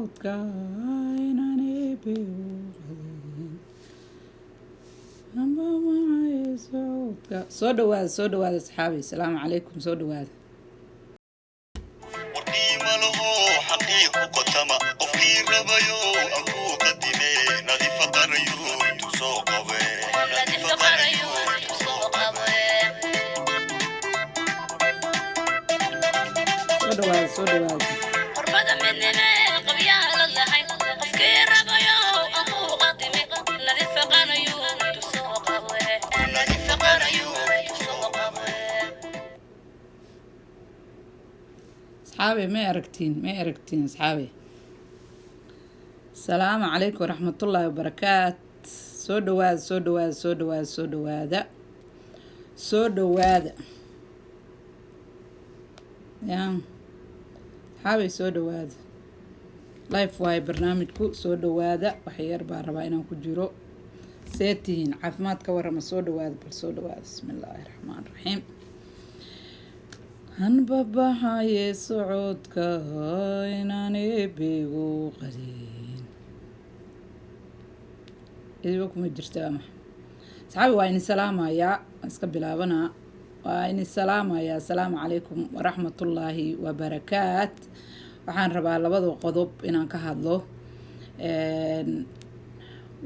صوتك عيناني بيوغلين أما معي صوتك سودو هذا أصحابي السلام عليكم سودو هذا وقيمة له حقيقة قتمة قفكي ربيو أنكو قدمي نادي فقريو تسوق نادي فقريو تسوق سودو هذا قربة مننا قبيال اللحي قفكي ربيو أنكو قدمي نادي فقريو تسوق نادي فقريو تسوق أصحابي ما أركتين أصحابي السلام عليكم ورحمة الله وبركاته سودو هذا يا أصحابي سودو هذا لايف واي برنامجكو سودو هذا وحير باربا إنو كجيرو سيتين عافمات كورما سودو هذا بسم الله الرحمن الرحيم هنببحاي صعودك إناني بيغو قدين إذبكم الجرتامة صحابي وإني سلامة يا اسكبلابنا وإني سلامة يا السلام عليكم ورحمة الله وبركاته waxaan rabaa labada qodob inaan ka hadlo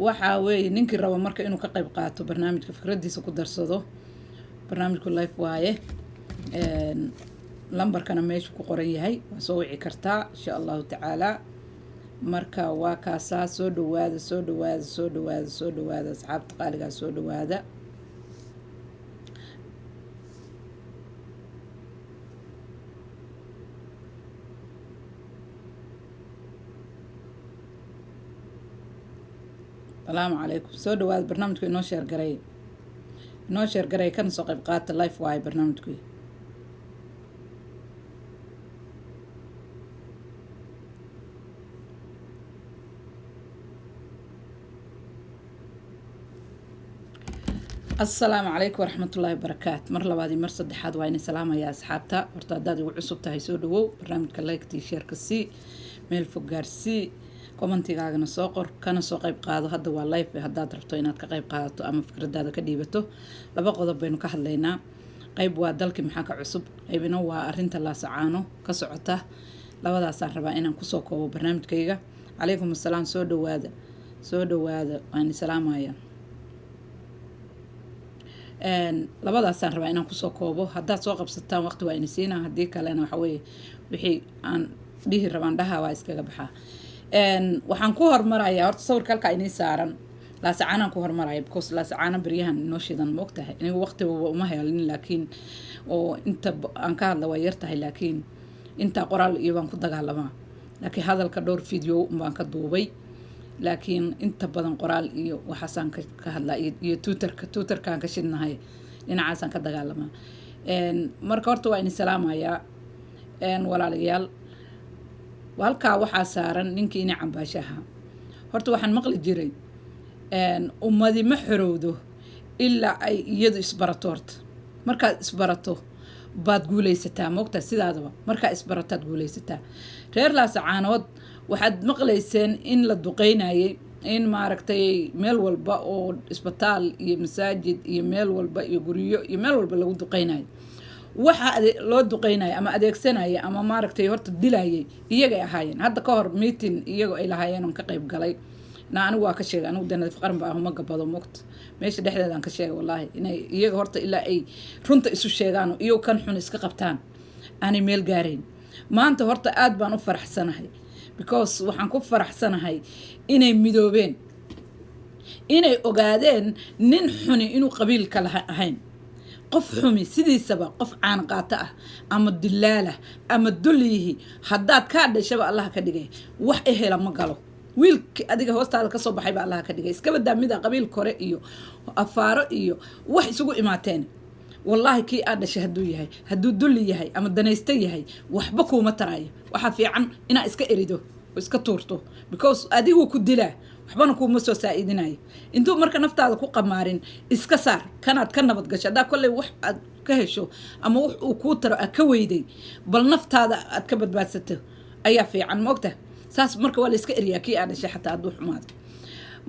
waxa weey ninkii raba marka inuu ka qayb qaato barnaamijka fikradiisa ku darsado barnaamijku live waaye lambarkana meesha ku qoran yahay waa soo wici kartaa insha Allah taala marka waa kaasa soo dhawaada asxaabta qaaliga soo dhawaada السلام عليكم سو دوااد برنامجكو inoo sheer garay kana soo qayb qaata live way barnaamijku السلام عليكم ورحمة الله وبركاته مر لبادي مر صدحاد وayna salaamaya asxaabta horta hadaad igu cusub tahay soo dhawow barnaamijka like share ka si meel fog gaarsii commentigaagana soo qor kana soo qayb qaado hadda waa live hadaad rabto inaad ka qayb qaadato ama fikradaada ka dhiibato laba qodob baynu ka hadlaynaa qayb waa dalkii maxaa ka cusub qaybina waa arinta la sacaano ka socota labadaas aan rabaa inaan ku soo koobo barnaamijkayga calaykum assalaam soo dhawaada waan salaamaya labadaas aan rabaa inaan ku soo koobo hadaad soo qabsataan waqti waa inasiina hadii kalena waxa weeye wixii aan dhihi rabaan dhaha waa iskaga baxaa waxaan ku hormarayaa horta sawirka halka inay saaran la sacaanaan ku hormarayaa because la sacaana bariyahan noo shidan ma ogtahay anigu waqti uma helin laakiin oo inta aan ka hadla waa yartahay laakiin inta qoraal iyo baan ku dagaalamaa laakiin hadalka dhowr video baan ka duubay laakiin inta badan qoraal iyo waxaasaan ka hadlaa iyo twitterkaan ka shidnahay dhinacaasaan ka dagaalamaa marka horta waa inay salaamayaa walaalayaal halkaa waxaa saaran ninkii ina cambaashaha horta waxaan maqli jiray ummadi ma xorowdo ilaa ay iyadu isbarato horta markaad isbarato baad guulaysataa moogtaa sidaadaba markaa isbarataad guulaysataa reer laasacaanood waxaad maqlayseen in la duqeynayay in maaragtay meel walba oo isbitaal iyo masaajid iyo meel walba iyo guryo iyo meel walba lagu duqeynayo waxa loo duqeynay ama adeegsanay ama maaragtay horta dilayay iyaga ahaayeen hadda ka hor meeting iyaga ay lahaayeen oo ka qayb galay anigu waa ka sheegay anigu danada faqran baa uma gabado moqt meesha dhexdeeda aan ka sheegay wallahi inay iyaga horta ilaa ay runta isu sheegaan iyo kan xun iska qabtaan aanay meel gaareen maanta horta aad baan u faraxsanahay because waxaan ku faraxsanahay inay midoobeen inay ogaadeen nin xuni inuu qabiil kala ahayn qof xumi sidiisaba qof caan qaata ah ama dilaala ama dulihi hadaad ka dhashaba Allah ka dhigay wax ehela ma galo wiilka adiga hoostaada ka soo baxay ba Allah ka dhigay iska badaa mid qabiil kore iyo afaaro iyo wax isugu imaateen wallahi kii aad dhashay haduu yahay haduu duli yahay ama danaysta yahay waxba kuma taraayo waxa fiican ina iska erido oo iska tuurto because adigu ku dilaa waxbana kuma soo saaidinayo intuu marka naftaada ku qamaarin iska saar kanaad ka nabad gasho hadaa kolley wax aad ka hesho ama wax uu ku taro ka weyday bal naftaada aad ka badbaadsato ayaa fiican moogta saas marka waa la iska eriyaa kii aan dhashay xataa hadduu xumaado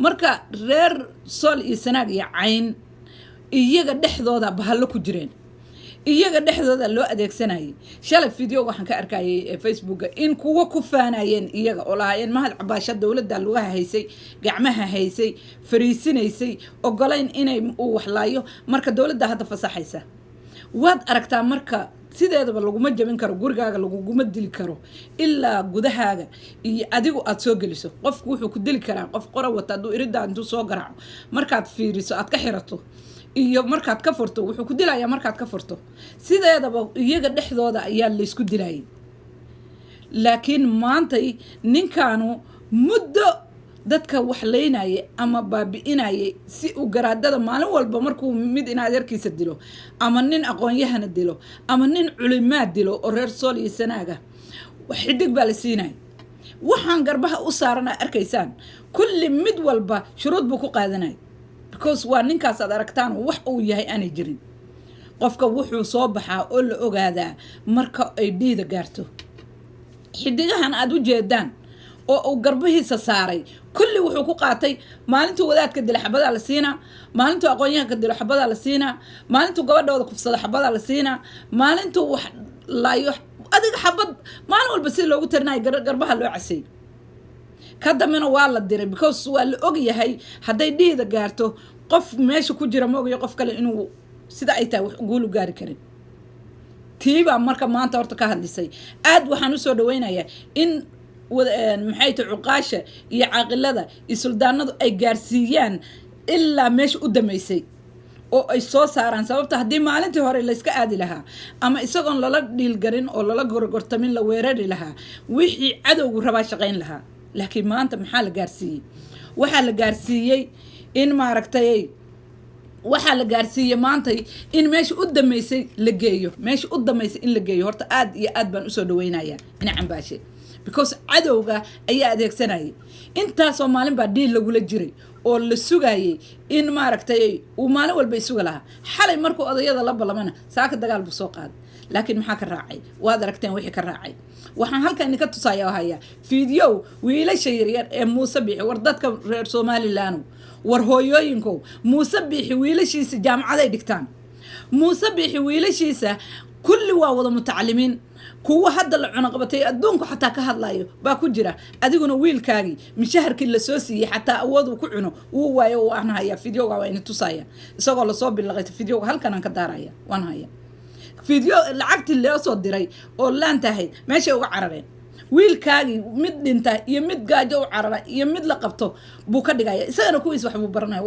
marka reer sool iyo sanaag iyo cayn iyaga dhexdooda bahallo ku jireen iyaga dhexdooda loo adeegsanayay shalay video waxaan ka arkayay facebooka in kuwa ku faanayeen iyaga oo lahaayeen mahad cabaasha dowladda lugaha haysay gacmaha haysay fariisinaysay ogolayn inay uu waxlaayo marka dowladda hadda fasaxaysa waad aragtaa marka sideedaba laguma jabin karo gurigaaga laguma dili karo ilaa gudahaaga iyo adigu aad soo geliso qofku wuxuu ku dili karaa qof qora wata hadduu iriddaa intuu soo garaaco markaad fiiriso aad ka xirato iyo markaad ka furto wuxuu ku dilayaa markaad ka furto sideedaba iyaga dhexdooda ayaa laysku dilayay laakiin maantay ninkaanu muddo dadka waxlaynaya ama baabi'inayay si uu garaadada maalin walba markuu mid in adeerkiisa dilo ama nin aqoon-yahana dilo ama nin culimaad dilo oo reer sool iyo sanaaga xidig baa la siinaya waxaan garbaha u saarana arkaysaan kulli mid walba shuruud buu ku qaadanaya because waa ninkaas aad aragtaan wax uu yahay aanay jirin qofka wuxuu soo baxaa oo la ogaadaa marka ay dhiida gaarto xidigahan aad u jeedaan oo uu garbihiisa saaray kulli wuxuu ku qaatay maalintuu wadaadka dila xabadaa la siinaa maalintuu aqoon-yahanka dilo xabadaa la siinaa maalintuu gabadhooda kufsada xabadaa la siinaa maalintuu wax laayo adiga xabad maalin walba si loogu tarinayo garbaha loo casay ka dambena waa la diray because waa la og yahay hadday dhiida gaarto qof meesha ku jira moogayo qof kale inuu sida ay tahay wax guulu gaari karin tiibaa marka maanta horta ka hadlisay aad waxaan usoo dhaweynayaa in maxay tahay cuqaasha iyo caaqilada iyo suldaanadu ay gaarsiiyaan ilaa meesha u damaysay oo ay soo saaraan sababta haddii maalintii hore layska aadi lahaa ama isagoon lala dhiilgarin oo lala gorgortamin la weerari lahaa wixii cadowgu rabaa shaqayn lahaa laakiin maanta maxaa la gaarsiiyey waxaa la gaarsiiyey in maaragtay waxaa la gaarsiiyey maantay in meesha u damaysay la geeyo meesha u damaysay in la geeyo horta aad iyo aad baan usoo dhaweynayaa ina cambaashe because cadowga ayaa adeegsanayay intaasoo maalin baa dhiil lagula jiray oo la sugayay in maaragtay uu maalin walba isuga lahaa xalay markuu odayada la ballamana saaka dagaal buu soo qaaday laakiin maxaa ka raacay waad aragteen wixii ka raacay waxaan halkan idinka tusaaya oo hayaa fiidyow wiilasha yaryar ee muuse biixi war dadka reer somaliland war hooyooyinkow muuse biixi wiilashiisa jaamacaday dhigtaan muuse biixi wiilashiisa kulli waa wada mutacalimiin kuwa hadda la cunaqabatay adduunku xataa ka hadlayo baa ku jira adiguna wiilkaagii mishaharkii lasoo siiyey xataa awood uu ku cuno wuu waayo waan hayaa fideoga waa ina tusaya isagoo lasoo bilaqay fideoga halkan aan ka daaraya waan haya fideo lacagtii loo soo diray oo laanta ahayd meeshay uga carareen wiilkaagii mid dhinta iyo mid gaajo u carara iyo mid la qabto buu ka dhigaya isagana kuwiis wax buu baranaya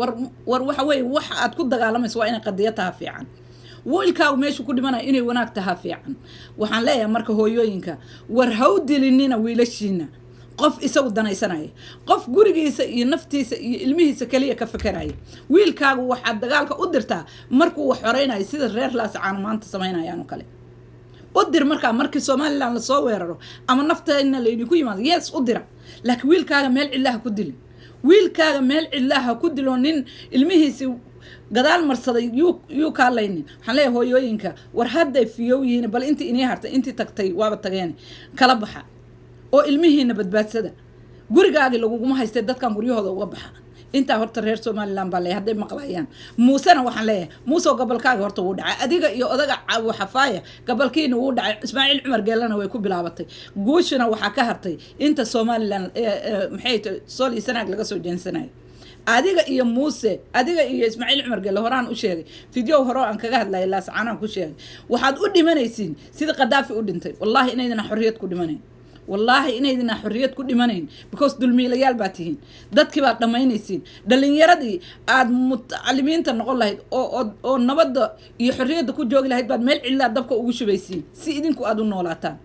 war waxa weeye waxa aad ku dagaalamayso waa inay qadiyo taha fiican wiilkaagu meeshu ku dhimanaya inay wanaag tahaa fiican waxaan leeyahay marka hooyooyinka war haw dilinina wiilashiina qof isagu danaysanaya qof gurigiisa iyo naftiisa iyo ilmihiisa kaliya ka fekeraya wiilkaagu waxaad dagaalka u dirtaa markuu wax horeynayo sida reer laascaano maanta samaynayaan oo kale u dir markaa markii somaliland lasoo weeraro ama nafteena laydinku yimaado yes u dira laakiin wiilkaaga meel cillaha ku dilin wiilkaaga meel cillaha ku dilo nin ilmihiisi gadaal marsaday yuu kaalaynin waxaan leeyahay hooyooyinka war hadday fiyow yihiin bal intii inii hartay intii tagtay waaba tageen kala baxa oo ilmihiina badbaadsada gurigaagii laguguma haystay dadkan guryahooda uga baxa intaa horta reer somaliland baa leeyahay hadday maqlayaan muusena waxaan leeyahay muuse oo gabalkaaga horta wuu dhacay adiga iyo odaga xafaaya gabalkiina wuu dhacay ismaaciil cumar geelana way ku bilaabatay guushina waxaa ka hartay inta somaliland maxay tahay sool iyo sanaag laga soo jeensanayo adiga iyo muuse adiga iyo ismaaciil cumar geele horaan u sheegay fideo hore aan kaga hadlayay laascaanaan ku sheegay waxaad u dhimanaysiin sida qadaafi u dhintay wallahi inaydina xorriyad ku dhimanayn wallaahi inaydina xorriyad ku dhimanayn because dulmiilayaal baa tihiin dadkii baad dhammaynaysiin dhalinyaradii aad mutacalimiinta noqon lahayd oo nabadda iyo xorriyadda ku joogi lahayd baad meel cillaa dabka ugu shubaysiin si idinku aad u noolaataan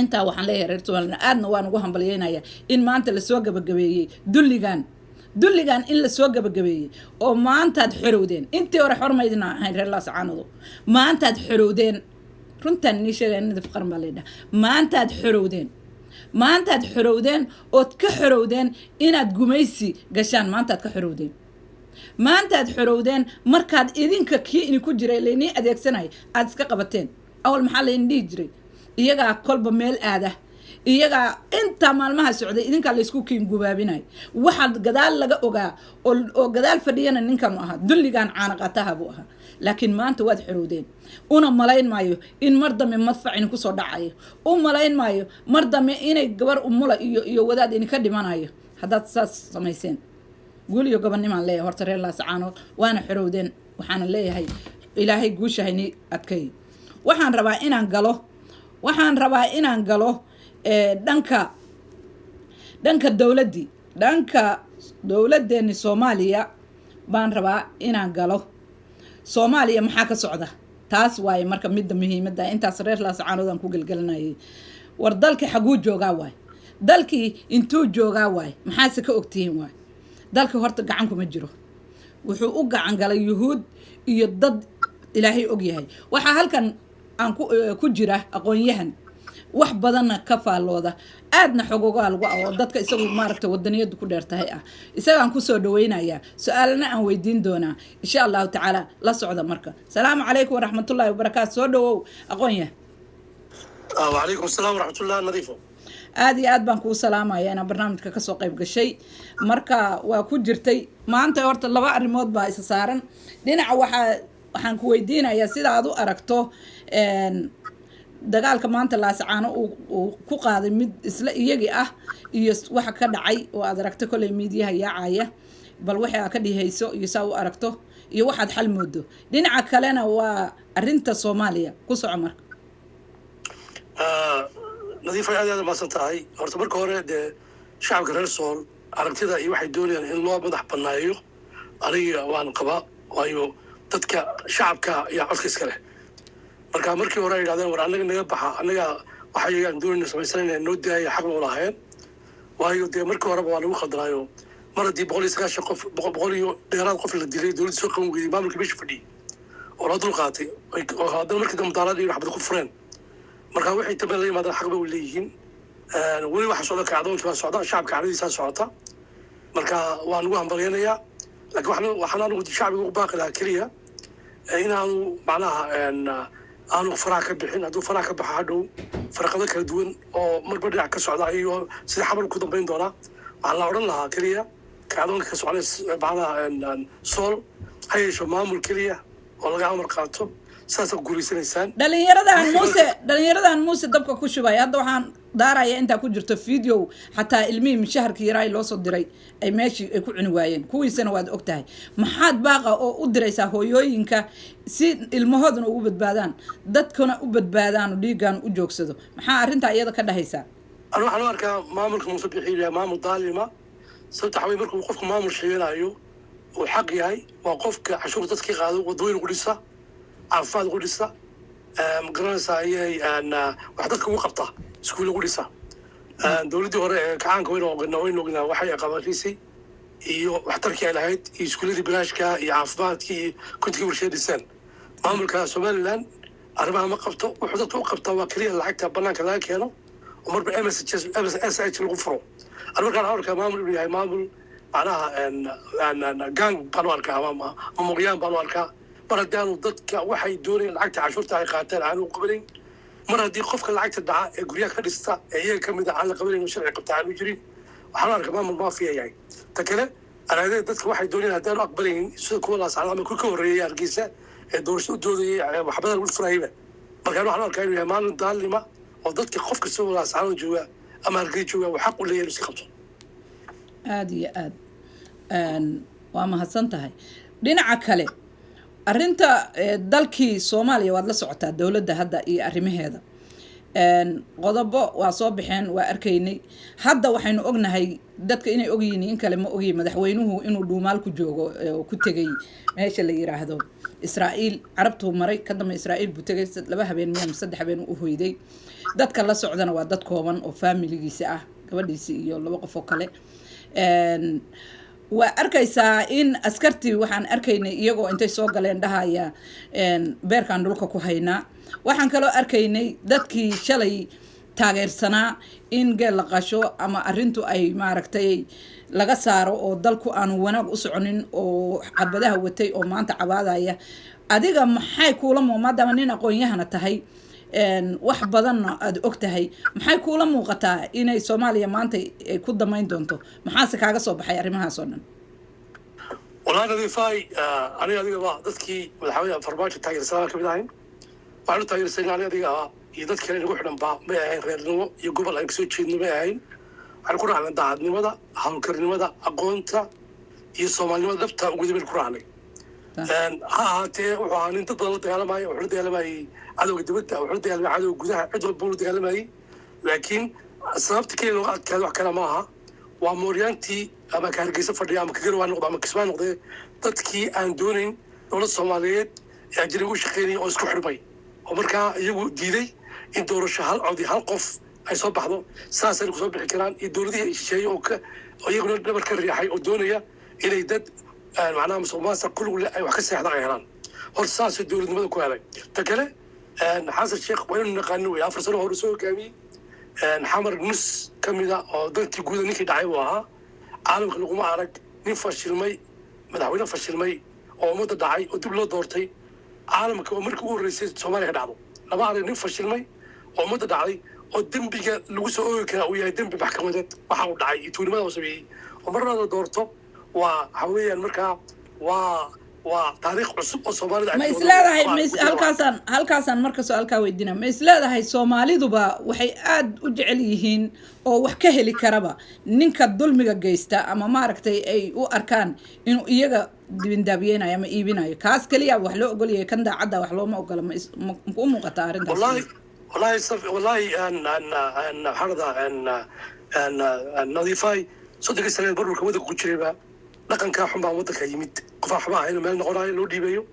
intaa waxaan leeyahay reer somaliland aadna waan ugu hambalyeynaya in maanta lasoo gabagabeeyey dulligan in lasoo gabagabeeyey oo maantaad xorowdeen intii hore xormaydina ahayn reer laascaanadu maantaad xorowdeen runtaan inii sheegaya nidaf qaran baa laydhaha maantaad xorowdeen ood ka xorowdeen inaad gumaysi gashaan maantaad ka xorowdeen maantaad xorowdeen markaad idinka kii idinku jiray laynii adeegsanaya aad iska qabateen awal maxaa laydin dhihi jiray iyagaa kolba meel aada iyaga inta maalmaha socday idinka la isku kiin gubaabinay waxa gadaal laga ogaa oo gadaal fadhiyana ninkan ahaa dulligan caanaqataha buu ahaa laakiin maanta waad xirowdeen una malayn maayo in mar dambe madfacin ku soo dhacayo u malayn maayo mar dambe inay gabar umula iyo wadaad in ka dhimanayo haddaad saas samayseen guul iyo gobonnimaan leeyahay horta reer Laascaanood waana xirowdeen waxaana leeyahay ilaahay guushahayni adkay waxaan rabaa inaan galo dhanka dowladeeni Soomaaliya baan rabaa inaan galo Soomaaliya maxaa ka socda taas waaye marka midda muhiimadda intaas reer Laascaanood aan ku galgalanayay war dalka xaguu joogaa waay dalkii intuu joogaa waay maxaase ka ogtihiin waay dalka horta gacan kuma jiro wuxuu u gacan galay yuhuud iyo dad ilaahay og yahay waxa halkan aan ku jira aqoon-yahan wax badanna ka faalooda aadna xogogaa lagu oo dadka isagu maaragtay wadaniyadu ku dheertahay ah isagaan ku soo dhaweynayaa su'aalana aan weydiin doonaa insha Allah taala la socda marka salaamu calaykum waraxmatullaahi wabarakaatu soo dhawow aqoon-yahan wa calaykum asalaam waraxmatullaahi nadiifo aad iyo aad baan kuu salaamayaa inaan barnaamijka ka soo qayb gashay marka waa ku jirtay maanta horta laba arrimood baa isa saaran dhinaca waxaan ku weydiinayaa sida aad u aragto dagaalka maanta Laascaano uu ku qaaday mid isla iyagi ah iyo waxa ka dhacay oo aad aragto kolay miidiyaha yaacaya bal waxa ka dhihayso iyo saa u aragto iyo waxaad xal moodo dhinaca kalena waa arinta Soomaaliya ku soco marka nadiif aad ma santahay horta marka hore de shacabka reer Sool aragtida iyo waxay doonayaan in loo madax banaayo aniga waan qaba waayo dadka shacabka iyo codka iska leh marka markii hore ay yiraahdeen war anaga naga baxa anaga waxa ayaan doonayna samaysanayna noo daaya xaq loo lahayn waayo de markii hore waa lagu khadraayo mar hadii 190 qof 100 iyo dheeraad qof la dilay dawladda soo qaban weeyay maamulka meesha fadhiyay oo la dul qaatay oo haddana markii dambe daalada iyo waxba ku fureen marka waxay taban la yimaadaan xaq bay u leeyihiin weli waxa soo kacdoonka waa socda shacabka caridiisa socota marka waan ugu hambalyeynaya laakiin waxaan ugu shacabka ugu baaqi lahaa kaliya inaanu macnaha aanu faraha ka bixin hadduu faraha ka baxa hadhow farqado kala duwan oo marba dhinac ka socda iyo sida xabal ku dambeyn doona waxaan la odhan lahaa kaliya kacdoonka ka socda macnaha Sool ha yeesho maamul kaliya oo laga amar qaato saasa guuleysanaysaan dhalinyaradan muuse dabka ku shubay hadda waxaan daaraya inta ku jirto video xataa ilmihii mishaharkii yaray loo soo diray ay meeshii ay ku cuni waayeen kuwiisana waad ogtahay maxaad baaqa oo u diraysaa hooyooyinka si ilmahooduna ugu badbaadaan dadkuna u badbaadaan dhiigan u joogsado maxaa arinta iyada ka dhahaysaa waxaan arkaa maamulka Muuse Bixiile maamul daalima sabta xaway markuu qofku maamul sheeganayo oo xaq yahay waa qofka cashuur dadka qaado wadooyin u dhisa عفاد قدسة مقرنسة هي أن وحدك وقبطة سكول قدسة دولتي ورا كعان كوين وقلنا وحي قبائلسي وحتركي على هيد سكولي بلاش كا يعفبات كي كنت كبر شيء لسان معمل كسومال لان أربعة مقبطة وحدك وقبطة وكريه العكتة بناك ذاك هنا ومر بأمس أس اتش الغفرو أنا كان عارف كمعمل يعني معمل معناها أن جانج بانوالكا ممغيان بانوالكا بردان ضدك waxay doonayeen lacagta cashuurta ay qaateen aan u qabalin mar hadii qofka lacagta dhaca ee guriga ka dhista ee kamid ah aan la qabalin oo sharci qabta aan u jirin waxaan arkaa maamul maafiya yahay ta kale anaadee dadka waxay doonayeen hadaan aqbalin sida kuwa la saalaan ku ka horeeyay argeysa ee doorasho u doodayay waxba lagu furayba marka waxaan arkaa inuu yahay maamul daalima oo dadka qofka soo la saalaan jooga ama argeysa jooga waxa xaq u leeyahay si qabto aad iyo aad waa mahadsan tahay dhinaca kale arinta dalkii Soomaaliya waad la socotaa dawladda hadda iyo arimaheeda qodobo waa soo bixeen waa arkaynay hadda waxaynu ognahay dadka inay ogyihiin in kale ma ogyihiin madaxweynuhu inuu dhuumaal ku joogo oo ku tagay meesha la yiraahdo Israa'iil carabtu maray ka dama Israa'iil buu tagay 2 habeen miya 3 habeen u hoyday dadka la socdana waa dad kooban oo familigiisa ah gabadhiisa iyo 2 qof oo kale waa arkaysaa in askartii waxaan arkaynay iyagoo intay soo galeen dhahaya beerkan dhulka ku haynaa waxaan kaloo arkaynay dadkii shalay taageersanaa in geel la qasho ama arintu ay maaragtay laga saaro oo dalku aanu wanaag u soconin oo xabadaha watay oo maanta cabaadaya adiga maxay kuula muuqaadama nin aqoon-yahana tahay wax badanna aad ogtahay maxay kuula muuqataa inay Soomaaliya maanta ay ku damayn doonto maxaase kaaga soo baxay arrimahaas oo dhan والله نظيفاي أنا أديك بقى دتكي مدحوية فرماجة تاجر سلام كبيرين وعنو تاجر سلام أنا أديك يدتك اللي نروح نبا ما هين غير نو يقبل أنك سوتشي نو ما هين على كل على دعاد نمدا حول كر نمدا أقونتا يسوم نمدا دفتا وجود بالقرآن ها تي وعن أنت ضلت على ماي وحرد على ماي عدو قدمتها وحرد على عدو جودها عدو بورد على ماي لكن صرفت كل الوقت كانوا كلامها وموريانتي ama ka hargeysa fadhiya ama ka garwaa noqdo ama kismaa noqdee dadkii aan doonayn dowladda Soomaaliyeed ee ajriga u shaqeynaya oo isku xirmay oo markaa iyagu diiday in doorasho hal cod hal qof ay soo baxdo saas ay ku soo bixi karaan iyo dowladihii shisheeye oo iyaguna dhabar ka riixay oo doonaya inay dad macnaha Soomaaliya kullu ay wax ka seexdaan ay helaan hor saas dowladnimada ku helay ta kale xasan sheekh waynu naqaano way 4 sano hor soo gaamiyay xamar nus kamida oo dadkii guud ninkii dhacay waa عالم خلقوا معرك نفشل مي مدحونا فشل مي أو مدة داعي ودب له دورتي عالم كأمريكا ورئيس سوماليا كدعمه لما عرف نفشل مي أو مدة داعي ودم بيجا لوسه أوكا ويا دم بمحكمة وحاول داعي يتوني ما وصبيه ومرة دورته وحويا المركا وتاريخ عصب الصومالي ما إسلاده هالكاسان مركز سؤالك ويدينا ما إسلاده هاي الصومالي ذبا وحي آد وجعليهن أو وحكه لكربا نينك الظلم جيستا أما ماركتي أي وأركان إنه إيجا دين دابينا يا ما إيبينا كاس كليا وحلو أقول يا كندا عدا وحلو ما أقول ما مقوم قطارين والله أن حرضا أن نظيفاي صدق السنة برو كودك كوتشيبا لكن كان حبا ودك يمد قفا حبا هنا مال نقراي لو ديبيو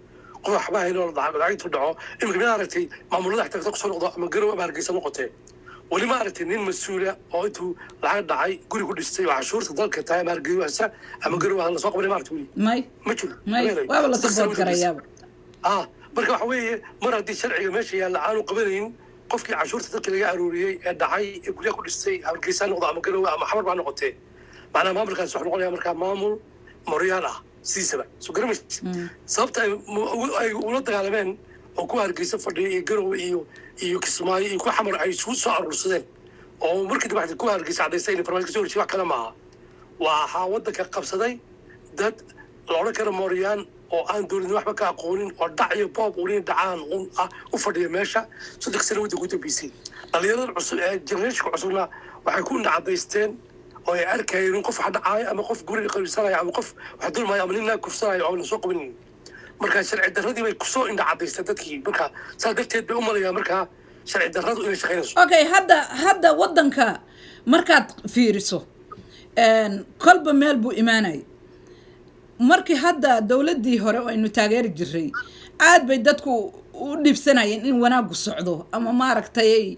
قفا حبا هنا لعيد تدعو إما كمان عرفتي معمول لها تحتاج تقصر نقطة من قروا بارجيسة نقطة ولي ما عرفتي إنين مسؤولة أو أنتوا العيد دعاي قولي كل شيء وعشور تضل كتاي مارجيو هسا أما قروا هلا ساق بلي ما عرفتولي ماي والله صبر كرياب مركب حويه مرة دي شرعي ماشي يعني عانوا قبلين قفكي عشور تضل كلي عرورية دعاي قولي كل شيء مارجيسة نقطة أما قروا أما حمر مع نقطة معنا ما مركز سحر نقول يا مركب مامور مريانا سيسبا سكرمش صبت أي ولد على oo ku hargeysa fadhiyo garow iyo kismaayo iyo ku xamar ay isku soo arursadeen oo markii dibadda ku hargeysa cadeysay in farmaajo soo wax kala maaha waxa wadanka qabsaday dad la oran karo Mooriyaan oo aan dowladnimo waxba ka aqoonin oo dhaciyo boob u dhacaan u fadhiyo meesha saddex sano wada ku dambeysay dhalinyarada cusub ee generation cusubna waxay ku nacadeysteen oo ay arkayeen qof dhacay ama qof guriga qaybsanaya ama qof wax dulmay ama nin la kufsanaya oo la soo qabin marka sharci darradii bay ku soo indha cadeystay dadkii marka saadafteed bay u maleeyaan marka sharci darradu inay shaqeynayso okay hadda wadanka markaad fiiriso kolba meel buu imaanay markii hadda dawladii hore oo aynu taageeri jiray aad bay dadku u dhibsanayeen in wanaagu socdo ama maaragtay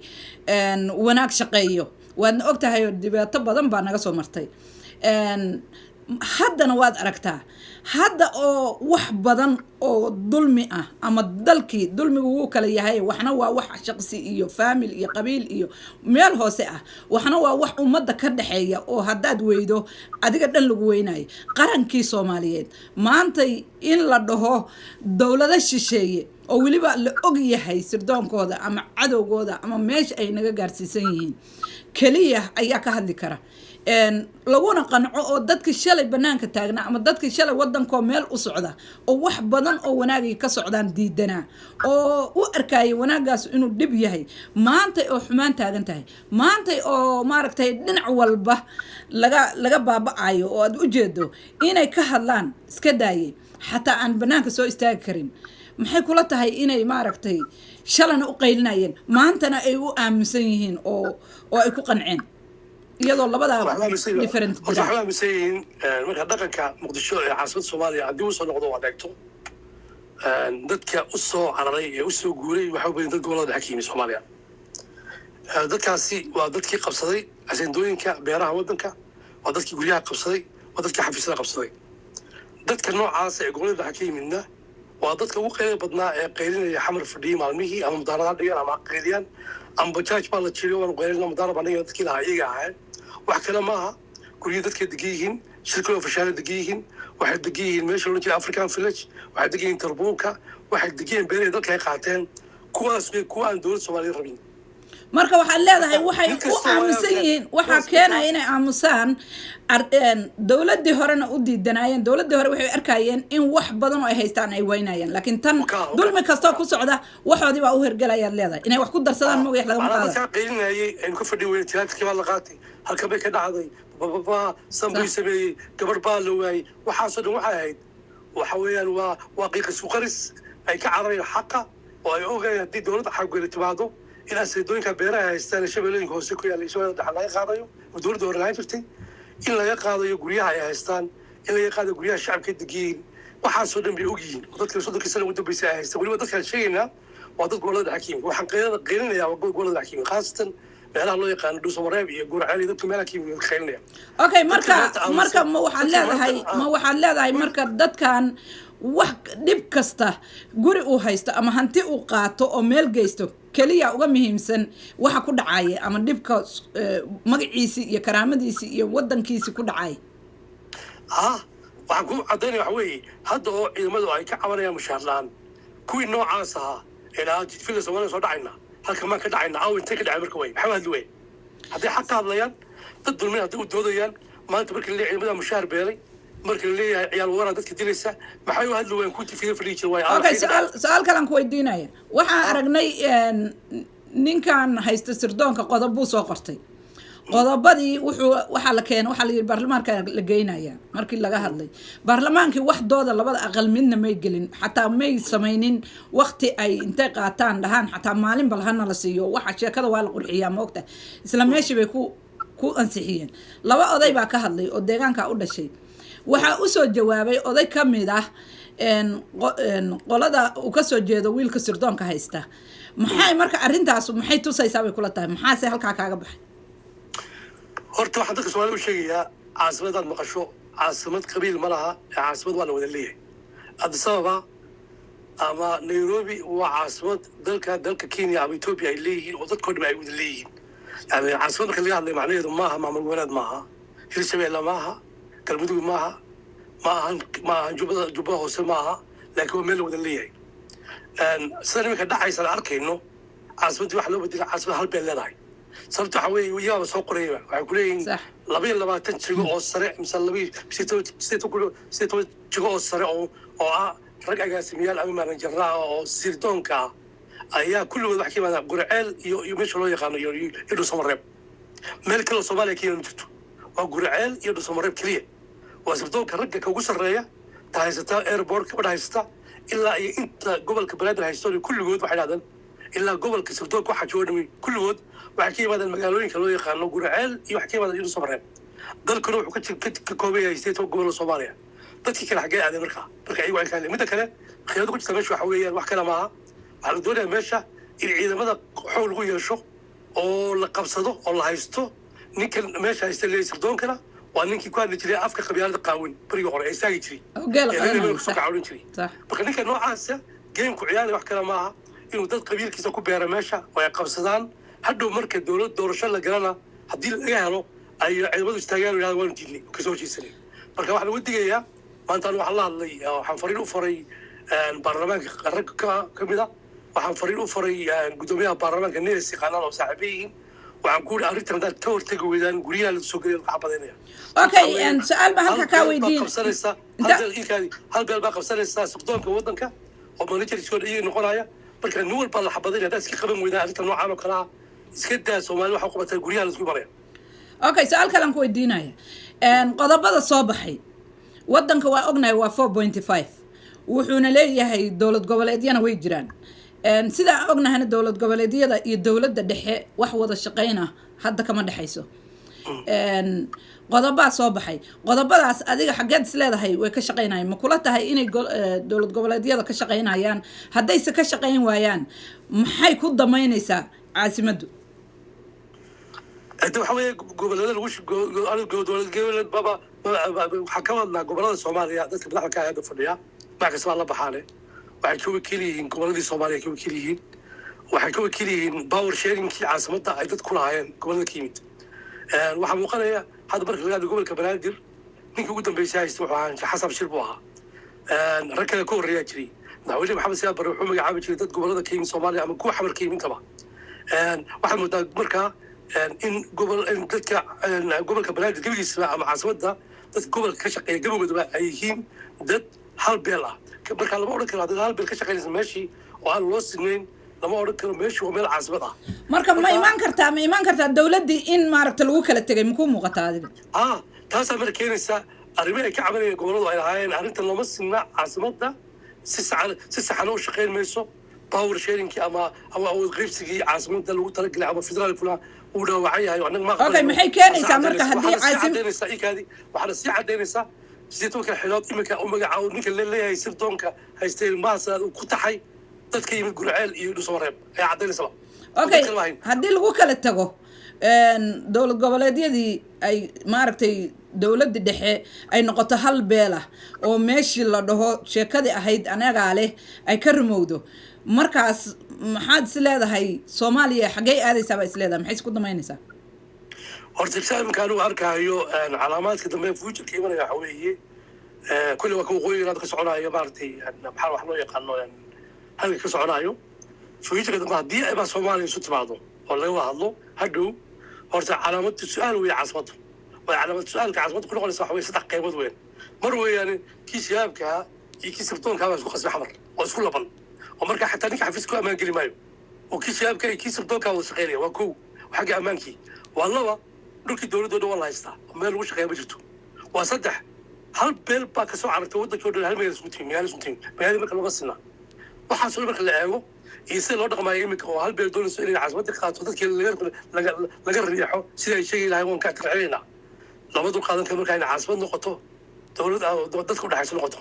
wanaag shaqeeyo waadna ogtahay dhibaato badan baa naga soo martay haddana waad aragtaa hadda oo wax badan oo dulmi ah ama dalkii dulmigu wuu kala yahay waxna waa wax shaqsi iyo family iyo qabiil iyo meel hoose ah waxna waa wax ummadda ka dhaxeeya oo haddaad weydo adiga dhan lagu weynayo qarankii Soomaaliyeed maanta in la dhaho dawladda shisheeye oo waliba la og yahay sirdoonkooda ama cadowgooda ama meesha ay naga gaarsiisan yihiin kaliya ayaa ka hadli kara laguna qanco oo dadka shalay banaanka taagna ama dadka shalay wadanko meel u socda oo wax badan oo wanaagay ka socdaan diidana oo u arkay wanaagaas inuu dib yahay maanta oo xumaan taagan tahay maanta oo maaragtay dhinac walba laga baabaayo oo aad u jeedo inay ka hadlaan iska daayay xataa aan banaanka soo istaagi karin maxay kula tahay inay maaragtay shalana u qaylinayeen maantana ay u aaminsan yihiin oo ay ku qanceen iyadoo labada different waxaa misayn marka dhaqanka muqdisho ee caasimada Soomaaliya hadii uu soo noqdo waa dhagto dadka u soo cararay ee u soo guuray waxa weyn dad gobolada xakiimi Soomaaliya dadkaasi waa dadkii qabsaday asendooyinka beeraha wadanka waa dadkii guryaha qabsaday waa dadkii xafiisyada qabsaday dadka noocaas ee gobolada xakiimina waa dadka ugu qeyb badnaa ee qeylinaya xamar fadhiyo maalmihii ama mudaarada dhigan ama qeydiyaan ama bajaaj baa la jiro waan qeylina mudaarada dhigan dadkii lahaa iyaga ahayd wax kale maaha guryo dadka degiyihiin shirkado fashaale degiyihiin waxay degiyihiin meesha loo jeedo African Village waxay degiyihiin Tarbuunka waxay degiyihiin beeraha dadka ay qaateen kuwaas way kuwa aan dowladda Soomaaliya rabin marka waxaad leedahay waxay u aaminsan yihiin waxaa keenaya inay aamusaan dowladdii horena u diidanayeen dowladdii hore waxay arkayeen in wax badan oo ay haystaan ay waynayeen laakiin tan dulmi kastoo ku socda waxoodii baa u hergelayaad leedahay inay wax ku darsadaan magax lagama qaado waxaan qeynayay in ku fadhi weyn tiyaadkii baa la qaatay halka bay ka dhacday baba sambuy sameeyay gabar baa la waayay waxaasoo dhan waxay ahayd waxa weeyaan waa qiiqa suqaris ay ka cararayaan xaqa oo ay ogayaan haddii dowladda xaggeeda timaado in asaydoonka beeraha haystaan shabeellooyinka hoose ku yaalla shabeellada dhexe laga qaadayo oo dowladda hore lahayn jirtay in laga qaadayo guryaha ay haystaan in laga qaadayo guryaha shacabka degiyiin waxaasoo dhan bay ogyihiin oo dadka soddonkii sano ugu dambeysay ay haystaan weliba dadkaan sheegaynaa waa dad gobollada dhexe ka yimid waxaan qeylinayaa waa gobollada dhexe ka yimid khaasatan meelaha loo yaqaano dhuusamareeb iyo guraceel iyo dadka meelaha ka yimid qeylinaya okay marka ma waxaad leedahay marka dadkan wax dhib kasta guri uu haysto ama hanti uu qaato oo meel geysto kaliya uga muhiimsan waxa ku dhacaya ama dhibka magaciisi iyo karaamadiisi iyo wadankiisi ku dhacay waxaan ku cadaynaya waxa weeye hadda oo ciidamadu ay ka cabanayaan mushaar la'aan kuwii noocaas ahaa ilaa jidfida Soomaaliya soo dhacayna halka maan ka dhacayna aw intay ka dhacay marka way maxaa hadli way hadday xaq hadlayaan dad dulmay hadday u doodayaan maanta markii la ciidamada mushaar beelay markii la leeyahay ciyaal waran dadka dilaysa maxay u hadli wayn ku tifiyay fadhiyo way okay su'aal kale aan ku weydiinaya waxaan aragnay ninkan haysta sirdoonka qodob buu soo qortay qodobadii waxa la keenay waxa la yiri baarlamaanka la geynaya markii laga hadlay baarlamaankii wax dooda labada aqal midna may gelin xataa may sameeynin waqti ay intay qaataan dhahan xataa maalin balhana la siiyo waxa sheekada waa la qurxiyaa moogta isla meeshii bay ku ansixiyeen laba oday baa ka hadlay oo deegaanka u dhashay waxa u soo jawaabay oday ka mid ah qolada uu ka soo jeedo wiilka sirdoonka haysta maxay marka arintaas maxay tusaysaa bay kula tahay maxaa se halka kaaga baxay horta waxaan dadka Soomaaliya u sheegayaa caasimadaad maqasho caasimad qabiil ma laha caasimad waa la wada leeyahay Addis Ababa ama Nairobi waa caasimad dalka Kenya ama Ethiopia ay leeyihiin oo dadkoo dhan ay wada leeyihiin yani caasimad marka laga hadlayo macnaheedu maaha maamul goboleed maaha Hirshabelle maaha galmudug maaha jubba hoose maaha laakiin waa meel la wada leeyahay sida iminka dhacaysa la arkayno caasimadii wax loo bedela caasimad hal beel leedahay sababta waxa weeye iyaaba soo qoraya waxay ku leeyihiin 22 jigo oo sare mise 27 jigo oo sare oo ah rag agaasimiyaal ama managerra oo sirdoonka ayaa kulligood wax ka yimaada gurceel iyo meesha loo yaqaano iyo dhuusamareeb meel kale oo Soomaaliya ka yimid waa gurceel iyo dhuusamareeb kaliya waa sirdoonka ragga ka ugu sarreeya tahaysata airport ka haysta ilaa iyo inta gobolka Banaadir haysto kulligood waxay dhaadaan ilaa gobolka sirdoonka waxa jooga kulligood waxay ka yimaadaan magaalooyinka loo yaqaano gurceel iyo wax ka yimaadaan dhuusamareeb dalkuna wuxuu ka kooban yahay 8 gobol oo Soomaaliya dadkii kala xagee aaday marka ayagu ay kale midda kale khiyado ku jirta meesha waxa weeyaan wax kale maaha waxaa la doonayaa meesha in ciidamada xoog lagu yeesho oo la qabsado oo la haysto ninkan meesha haysta leeyahay sirdoonkana waa ninkii ku hadli jiray afka qabyaalada qaawin bariga hore ay saagi jiray marka ninka noocaasa geemku ciyaari wax kale maaha inuu dad qabiilkiisa ku beera meesha oo ay qabsadaan hadhow marka dowlad doorasho la galana haddii laga helo ay ciidamadu istaagaan yidhahda waanu diidnay kasoo jeesanay marka waxaa lagu digayaa maanta anu waxaan la hadlay waxaan fariin u faray baarlamaanka rag ka mid a waxaan fariin u faray guddoomiyaha baarlamaanka nees yaqaanaan oo saaxiibo yihiin waxaan ku yidhi arrintan haddaad ka hortagi weydaan guryaha la soo gelaya laga xabadaynaya okay su-aal baa halka kaa weydiin hal beel baa qabsanaysaa sirdoonka waddanka oo managerskooda iyaga noqonaya marka nin walbaa la xabadaynaya haddaad iska qaban weydaan arrintan noocaan oo kale ah iska daa Soomaali waxa ku qabataa guryaha la isku maraya okay su-aal kale aan ku weydiinaya qodobada soo baxay waddanka waa ognahay waa 4.5 wuxuuna leeyahay dowlad goboleedyana way jiraan sidaa ognahana dowlad goboleedyada iyo dowladda dhexe wax wada shaqeyna hadda kama dhexayso qodobaa soo baxay qodobadaas adiga xageed is leedahay way ka shaqeynayaan ma kula tahay inay dowlad goboleedyada ka shaqeynayaan haddayse ka shaqeyn waayaan maxay ku damaynaysaa caasimaddu waxa weeye goboleeda lagu dowlad baba waxaa ka wadnaa gobolada Soomaaliya dadka madaxda ka hay'adda fadhiya markaas waa la baxaale waxay ka wakiil yihiin goboladii Soomaaliya ka wakiil yihiin waxay ka wakiil yihiin power sharingkii caasimadda ay dad ku lahaayeen gobolada ka yimid waxaa muuqanaya hadda marka laga hadlo gobolka Banaadir ninkii ugu dambeysay haysta wuxuu ahaa xasan shir buu ahaa rag kale ka horreeyaa jiray madaxweyne maxamed siyaad barre wuxuu magacaabay jiray dad gobollada ka yimid soomaaliya ama kuwa xamarka yimintaba waxaad moodaa markaa in dadka gobolka banaadir gebigiisaba ama caasimadda dadka gobolka ka shaqeeya gebigoodaba ay yihiin dad hal beel ah markaa lama odhan karo haddaad hal beel ka shaqeynaysa meeshii oo aan loo sinayn lama odhan karo meeshii waa meel caasimad ah marka ma imaan kartaa dowladdii in maaragta lagu kala tegay makuu muuqataa adiga taasaa marka keenaysa arrimo ay ka cabanayeen gobolladu ay lahaayeen arrintan looma sinna caasimadda si saxana u shaqayn mayso power sharingkii ama awood qaybsigii caasimadda lagu talagelay ama federaalkuna uu dhaawacan yahay okay maxay keenaysaa marka haddii waxaana sii cadaynaysaa sideetanka xilood iminka u magacaabo ninka leeyahay sirdoonka haystay maasaad uu ku taxay dadka yimid gurceel iyo dhusomareeb ayaa cadaynaysaba okay haddii lagu kala tago dowlad goboleedyadii ay maaragtay dowladda dhexe ay noqoto hal beel ah oo meeshii la dhaho sheekadii ahayd anagaa leh ay ka rumowdo markaas maxaad is leedahay soomaaliya xaggey aadaysaa baa is leedahay maxay isku damaynaysaa horta iminka anigu arkaayo calaamaadka dambe futureka imanaya waxa weeye kulli waa ka waqooyiga inaad ka soconaayo maaragtay maxaa wax loo yaqaano halka ka soconaayo futureka dambe haddii ayba soomaaliya isu timaado oo laga wada hadlo hadhow horta calaamad su-aal weeye caasimadda waa calaamad su-aalka caasimadda ku noqonaysa waxa weye 3 qaybood weyn mar weeyaane kii shabaabkaa iyo kii sirdoonkaa baa isku qasbay xamar oo isku laban oo markaa xataa ninka xafiiska ku ammaan geli maayo oo kii shabaabkaa iyo kii sirdoonkaa wada shaqeynaya waa kow xagga ammaankii waa laba dhulkii dowladooda waa la haystaa oo meel lagu shaqeeya ma jirto waa 3 hal beel baa kasoo carartay waddankii o dhan hal magaala isku timi magaalada marka lama sinaa waxaasoo marka la eego iyo sida loo dhaqmaayo iminka oo hal beel doonayso inay caasimadda qaato dadkii laga riixo sida ay sheegi lahay waan ka tircinaynaa lama dul qaadan kara markaa inay caasimad noqoto dowlad dadka udhexayso noqoto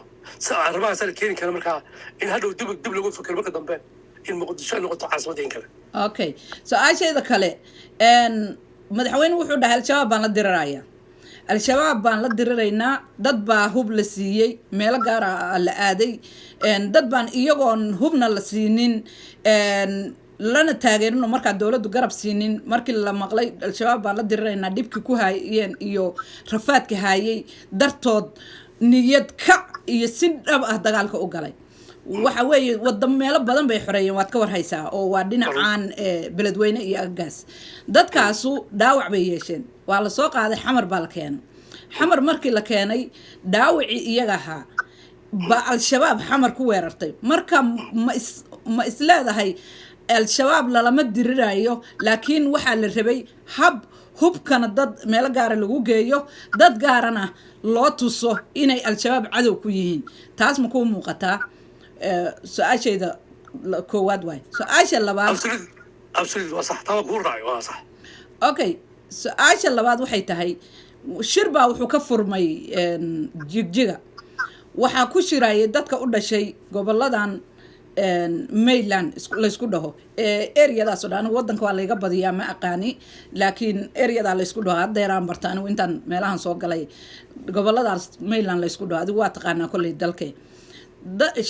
arrimahaasana keeni kara markaa in hadhow dib lagu fikiro marka dambe in muqdisho ay noqoto caasimadda in kale okay su-aasheeda kale madaxweyne wuxuu dhahay al-shabaab baan la dirirayaa al-shabaab baan la diriraynaa dad baa hub la siiyey meelo gaara la aaday dad baan iyagoon hubna la siinin lana taageerino markaa dowladdu garab siinin markii la maqlay al-shabaab baan la diriraynaa dhibkii ku haayeen iyo rafaadka haayay dartood niyad kac iyo si dhab ah dagaalka u galay waxa weeye wadda meelo badan bay xoreeyeen waad ka warhaysaa oo waa dhinacaan beledweyne iyo aggaas dadkaasu dhaawac bay yeesheen waa la soo qaaday xamar baa la keenay xamar markii la keenay dhaawacii iyaga ahaa ba al-shabaab xamar ku weerartay marka ma is leedahay al-shabaab lalama dirirayo laakiin waxaa la rabay hubkana dad meelo gaara lagu geeyo dad gaarana loo tuso inay al-shabaab cadow ku yihiin taas ma kuu muuqataa su-aashayda koowaad waay su-aasha labaad okay su-aasha labaad waxay tahay shir baa wuxuu ka furmay jigjiga waxaa ku shirayay dadka u dhashay goboladan Mainland laysku dhaho areadaas oo dhan wadanka waa layga badiyaa ma aqaani laakiin areada laysku dhaho hadeeraan barta anigu intaan meelahan soo galay goboladaas Mainland laysku dhaho adigu waa taqaanaa kolley dalkee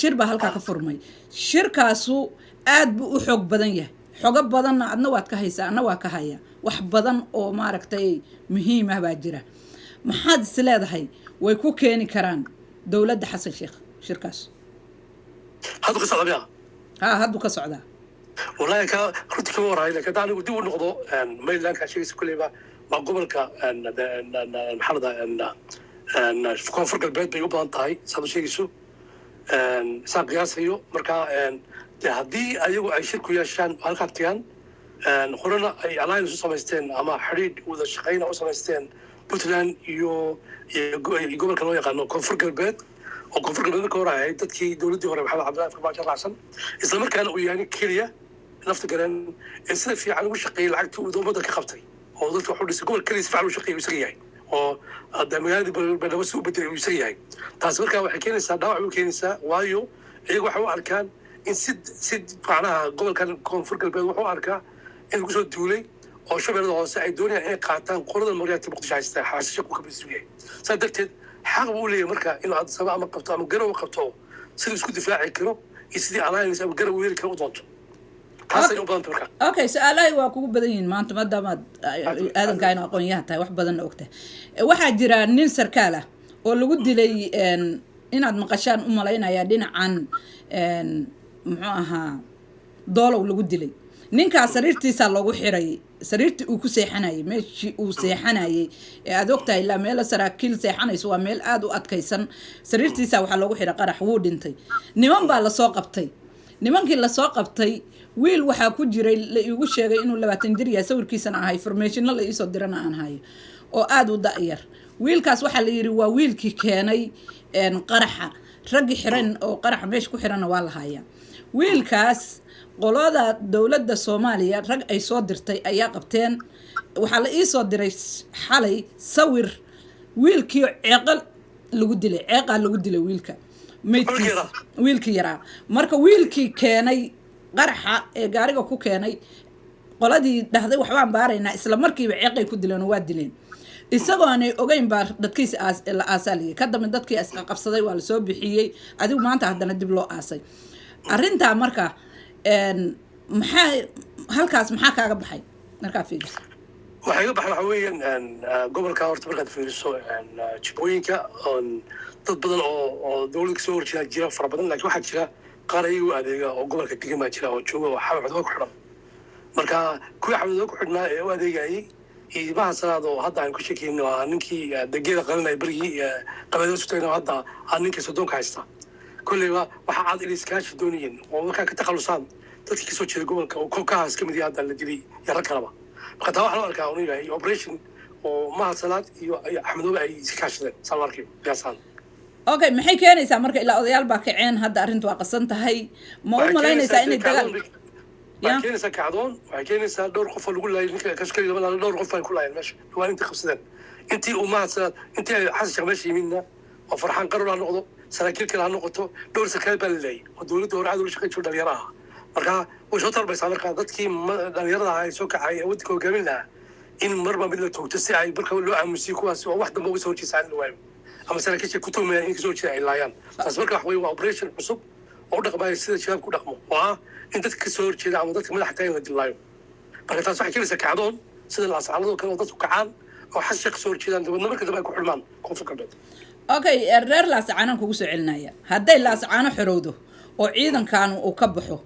shir baa halkaa ka furmay shirkaasu aad buu u xoog badan yahay xogo badanna adna waad ka haysaa adna waa ka haya wax badan oo maaragtay muhiim ah baa jira maxaad is leedahay way ku keeni karaan dowladda xasan sheekh shirkaas هذا قصة عمياء هذا قصة عمياء والله كنت كم وراي لك ده أنا ودي ونقضه ما يلان كشيء كل ما قبل المحل ده أن فكون فرق البيت بيوبا انتهي هذا شيء شو ساق قياس هيو مركا هدي أيوة أي شركة يشان هالكتيان خلنا أي علائم سمستين أما حريد وذا شقينا وسمستين بطلان يقبل كانوا يقانو كون فرق البيت oo koonfur galbeed ka horaayay dadkii dowladii hore maxamed cabdilaahi farmaajo raacsan isla markaana uu yahay keliya nafta garan in sida fiican ugu shaqeeyay lacagta uu dowladda ka qabtay oo dadka wuxuu dhisay gobol kaliya si fiican u shaqeeyay isaga yahay oo magaaladii Banabas u bedelay uu isaga yahay taas markaa waxay keenaysaa dhaawac u keenaysaa waayo iyagu waxay u arkaan in si macnaha gobolkan koonfur galbeed wuxuu arkaa in lagu soo duulay oo shabeellada hoose ay doonayaan inay qaataan qolada magaalada muqdisho haysta xaasisha ku kabisuu yahay saa darteed حق بقولي مركا إنه هذا سبعة ما قبته أما جروا قبته سيد سكوت دفاعي كرو يسدي على ناس أما جروا ويرك وضعته حاسة يوم بانت مركا أوكي سؤالي وأكو بدين ما أنت ما دام هذا كائن أقوياء تاي واحد بدن وقته واحد جرا نين سركالة واللي ودي لي inaad maqashaan u malaynayaa dhinacan muxuu ahaa doolow lagu dilay ninkaas sariirtiisaa loogu xiray sariirtii uu ku seexanayay meeshii uu seexanayay ee aad ogtahay ilaa meelo saraakiil seexanayso waa meel aad u adkaysan sariirtiisaa waxaa loogu xiray qarax wuu dhintay niman baa lasoo qabtay nimankii lasoo qabtay wiil waxaa ku jiray la iigu sheegay inuu 20 jir yahay sawirkiisana ahay formationno la iisoo dirana aan hayo oo aad u da'yar wiilkaas waxaa la yidhi waa wiilkii keenay qaraxa raggii xiran oo qaraxa meesha ku xirana waa la hayaa wiilkaas qolada dowladda Soomaaliya rag ay soo dirtay ayaa qabteen waxaa la ii soo diray xalay sawir wiilkii ceeqal lagu dilay wiilka meydkiisa wiilkii yaraa marka wiilkii keenay qaraxa ee gaariga ku keenay qoladii dhahday waxbaan baaraynaa isla markiiba ceeqay ku dileen oo waa dileen isagoo aanay ogeyn baa dadkiisa la aasaliyay ka dambe dadkii iska qabsaday waa la soo bixiyay adigu maanta haddana dib loo aasay arrintaa marka maxaa halkaas maxaa kaaga baxay markaa fiiriso waxay ga baxay waxa weeyaan gobolka horta markaad fiiriso jibooyinka dad badan oo dowladda kasoo horjeeda jira fara badan laakiin waxaa jira qaar ayagu adeega oo gobolka degan baa jira oo jooga oo xabadooda ku xidhan marka kuwii xabadooda ku xidhnaa ee u adeegayay iimaha salaad oo hadda aan ku sheekayno waa ninkii degeeda qalinaya berigii qabeedada sutayna hadda ninkii sodoonka haysta kolleyba waxaa aad inay iskaashi doonayeen oo markaa ka takhalusaan dadkii kasoo jeeda gobolka oo kolkahaas ka mid yahay hadda la dilay iyo rag kaleba marka taa waxaa loo arkaa unu yahay operation oo mahad salaad iyo axmedoobe ay iska kaashadeen salmarkii qiyaasaan okay maxay keenaysaa marka ilaa odayaal baa kaceen hadda arrintu waa qasan tahay ma u malaynaysaa inay dagaal waxay keenaysaa kacdoon waxay keenaysaa dhowr qof oo lagu laayay ninka kashkari laba dhowr qof ay ku laayeen meesha waa intii qabsadeen intii uu mahad salaad intii ay xasan sheekh meesha yimidna oo farxaan qarar ha noqdo saraakiil kale ha noqoto dhowr sarkaal baa la laayay oo dowladda hore cadow la shaqayn jiro dhalinyaro ah marka way soo tarbaysaa marka dadkii dhalinyarada ah ay soo kacay ee waddanka hogaamin lahaa in marba mid la toogto si ay marka loo aamusiyo kuwaas oo wax dambe uga soo horjeesa aan la waayo ama saraakiisha ku tuhmayaan in kasoo horjeeda ay laayaan taas marka wax weeye waa operation cusub oo u dhaqmaya sida shabaabku dhaqmo oo ah in dadka kasoo horjeeda ama dadka madaxa tagan la dilaayo marka taas waxay keenaysaa kacdoon sida laascaanadoo kale oo dadku kacaan oo xasha kasoo horjeedaan dabadna marka dambe ay ku xulmaan koonfur galbeed okay reer laascaanaan kugu soo celinaya hadday laascaano xorowdo oo ciidankan uu ka baxo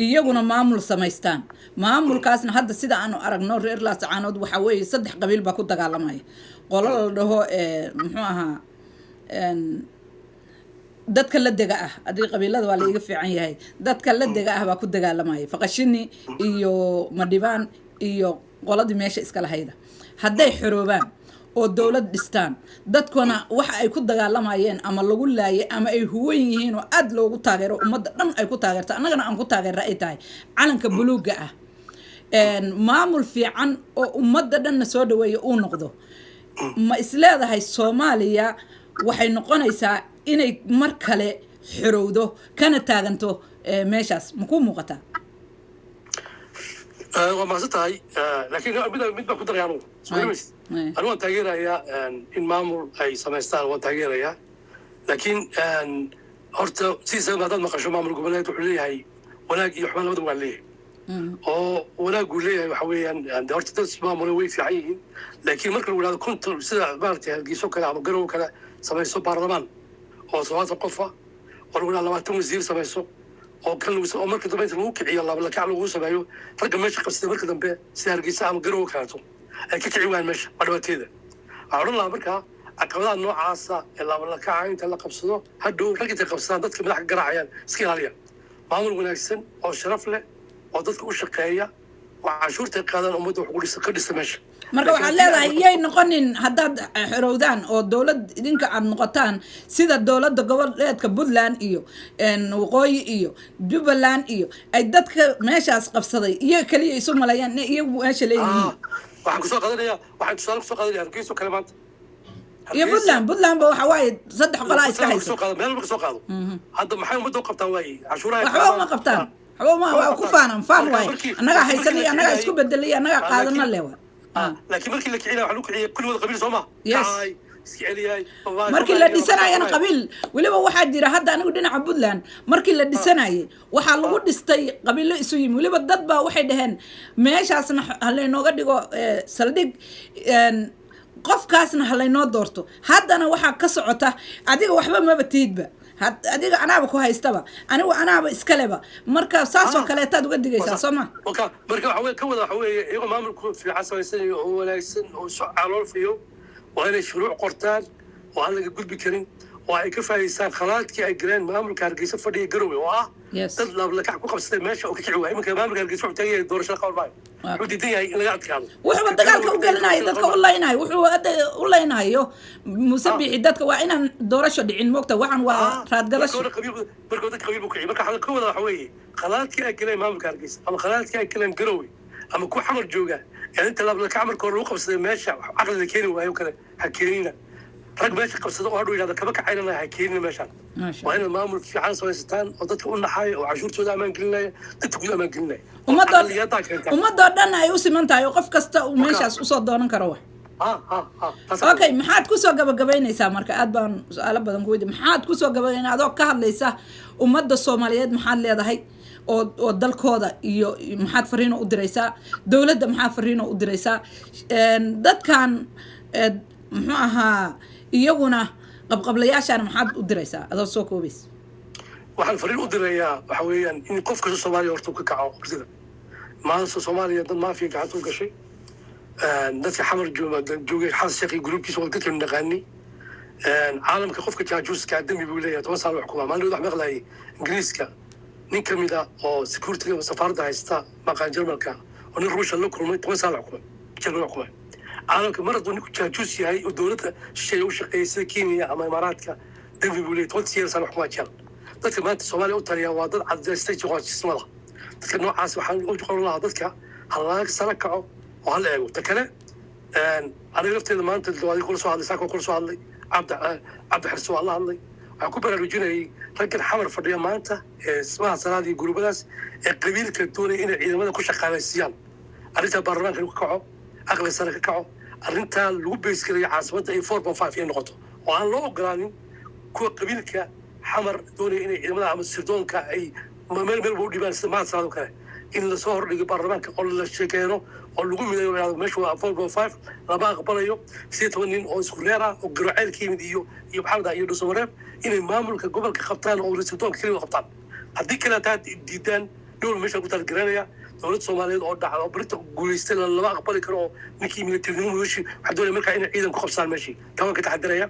iyaguna maamul samaystaan maamulkaasna hadda sida aanu aragno reer laascaanood waxa weeye 3 qabiil baa ku dagaalamaya qolo la dhaho muxuu ahaa dadka la dega ah adii qabiilada waa la iga fiican yahay dadka la dega ah baa ku dagaalamaya faqashini iyo madhibaan iyo qoladii meesha iska lahayda hadday xoroobaan oo dowlad dhistaan dadkuna waxa ay ku dagaalamayeen ama lagu laayay ama ay huwan yihiin oo aad loogu taageero ummadda dhan ay ku taageerto annagana aan ku taageero ay tahay calanka buluuga ah maamul fiican oo ummadda dhanna soo dhaweeya uu noqdo ma isleedahay Soomaaliya waxay noqonaysaa inay mar kale xorowdo kana taaganto meeshaas ma ku muuqataa waa mahadsan tahay laakiin mid baa ku darayaan anigu waan taageerayaa in maamul ay samaystaan waan taageerayaa laakiin horta sidiisa haddaad maqasho maamul goboleed wuxuu leeyahay wanaag iyo xumaan labada waa leeyahay oo wanaaguu leeyahay waxa weeyaan de horta dad maamule way fiican yihiin laakiin marka lagu yidhahdo konton sida maaragtay hargeyso kale ama garow kale samayso baarlamaan oo 70 qof ah oo lagu yidhahdo 20 wasiir samayso oo kan oo marka dambe inta lagu kiciyo laba lagu sameeyo ragga meesha qabsada marka dambe sida hargeysa ama garow kaleeto ay ka kici waayaan meesha waa dhibaateeda waxaa odhan lahaa markaa caqabadaha noocaasa ee laabalakaca inta la qabsado hadhow rag intay qabsadaan dadka madaxa garaacayaan iska ilaaliya maamul wanaagsan oo sharaf leh oo dadka u shaqeeya oo cashuurta qaadaan ummadda wax ka dhisa meesha marka waxaad leedahay iyay noqonin haddaad xorowdaan oo dowlad idinka aad noqotaan sida dowladda goboleedka Puntland iyo waqooyi iyo Jubbaland iyo ay dadka meeshaas qabsaday iyaga kaliya isu malayaan iyagu meesha leeyihiin waxaan kusoo qaadanayaa hargeyso kale maanta iyo Puntland ba waxa waaye 3 qolaa iska hayso meel marka soo qaado hadda maxay ummadda u qabtaan waaye cashuuraha waxba ma qabtaan waxba ma waa ku faan waaye annaga haysanay annaga isku bedelay annaga qaadana leewa laakiin markii la kicina waxa lagu kiciyay kulli wada qabiil Soomaa markii la dhisanayana qabiil waliba waxaa jira hadda anigu dhinaca Puntland markii la dhisanayay waxaa lagu dhistay qabiilo isu yimi waliba dad baa waxay dhaheen meeshaasna haleynooga dhigo saldhig qofkaasna haleynoo doorto haddana waxaa ka socota adiga waxba maba tiidba adiga anaaba ku haystaba anigu anaaba iskaleba marka saasoo kaleetaad uga digaysaa soo ma marka waxa weeye ka wada waxa weeye iyagoo maamulku fiican samaysanayo oo wanaagsan oo soo calool fiyo waa inay shuruuc qortaan oo aan laga gudbi karin oo ay ka faa'iideystaan khalaadkii ay galeen maamulka Hargeysa fadhiya Garowe oo ah dad laablakac ku qabsaday meesha oo ka kici waayay iminka maamulka Hargeysa wuxuu tagay doorashada qaban maayo wuxuu diidan yahay in laga adkaado wuxuu dagaalka u gelinayo dadka u leynayo wuxuu u leynayo musabixi dadka waa inaan doorasho dhicin moogta waxaan waa raadgadasho markooda qabiil buu kiciyay marka xalka ka wada waxa weeye khalaadkii ay galeen maamulka Hargeysa ama khalaadkii ay galeen Garowe ama ku xamar jooga inta laablakac markoo lagu qabsaday meesha aqliga keeni waayo kale ha keenina rag meesha qabsado oo hadhow yidhahda kaba kacayna laha keenina meeshaan waa in maamul fiican samaystaan oo dadka u naxaaya oo cashuurtooda ammaan gelinaya dadka guud ammaan gelinaya ummadoo dhan ay u siman tahay oo qof kasta uu meeshaas usoo doonan karo wax okay maxaad kusoo gabagabaynaysaa marka aad baan su-aalo badan ku weydiin maxaad kusoo gabagabaynaa adoo ka hadlaysa ummadda Soomaaliyeed maxaad leedahay oo dalkooda iyo maxaad fariino u diraysaa dawladda maxaad fariino u diraysaa dadkan muxuu ahaa iyaguna qabqablayaashaana maxaad u diraysaa adoo soo koobaysa waxaan fariin u dirayaa waxa weeyaan in qof kasta Soomaaliya horta ka kaco qabsida maanta Soomaaliya dad maafiya gacanta u gashay dadka xamar joogay xaas sheekhi groupkiisa oo dadka naqaani caalamka qofka jaajuuska dambi buu leeyahay 10 sano wax kuma maalin wax maqlaayay Ingiriiska nin kamida oo security safaarada haysta maqaan Jarmalka oo nin Ruushka la kulmay 10 sano wax kuma Jarmal wax kuma caalamka maradu ninku jaajuus yahay oo dawladda shay u shaqeeyay Kenya ama Imaaraadka dambi buu leeyahay 20 sano wax kuma jira dadka maanta Soomaaliya u taliya waa dad cadaystay jooqismada dadka noocaas waxaan u qoran lahaa dadka halaag sala kaco oo hal eego takale aniga lafteeda maanta dawladda kula soo hadlay saako kula soo hadlay cabdi xirso Allah hadlay waxaan ku baraarujinayay raggan xamar fadhiya maanta ismaha salaadii gurubadaas ee qabiilka doonay inay ciidamada ku shaqaaleysiyaan arrinta baarlamaanka ku kaco aqli sare ka kaco arrinta lagu beeskiray caasimada ay 4.5 ay noqoto oo aan loo ogolaanin kuwa qabiilka xamar doonay inay ciidamada ama sirdoonka ay meel u dhibaan sida maanta salaado kale in la soo hordhigo baarlamaanka oo la sheekeeno oo lagu midayo meesha waa 4.5 laba aqbalayo 10 nin oo isku reer ah oo garaceel ka yimid iyo maxamada iyo dhusumareeb inay maamulka gobolka qabtaan oo sirdoonka kaliya qabtaan haddii kale taa diidaan dowlad meesha ku talgaranaya dowlad Soomaaliyeed oo dhacdo oo Britain guuleystay laba aqbali karo ninkii militariga meeshii waxa doonay markaa inay ciidan ku qabsaan meeshii taa ka taxadiraya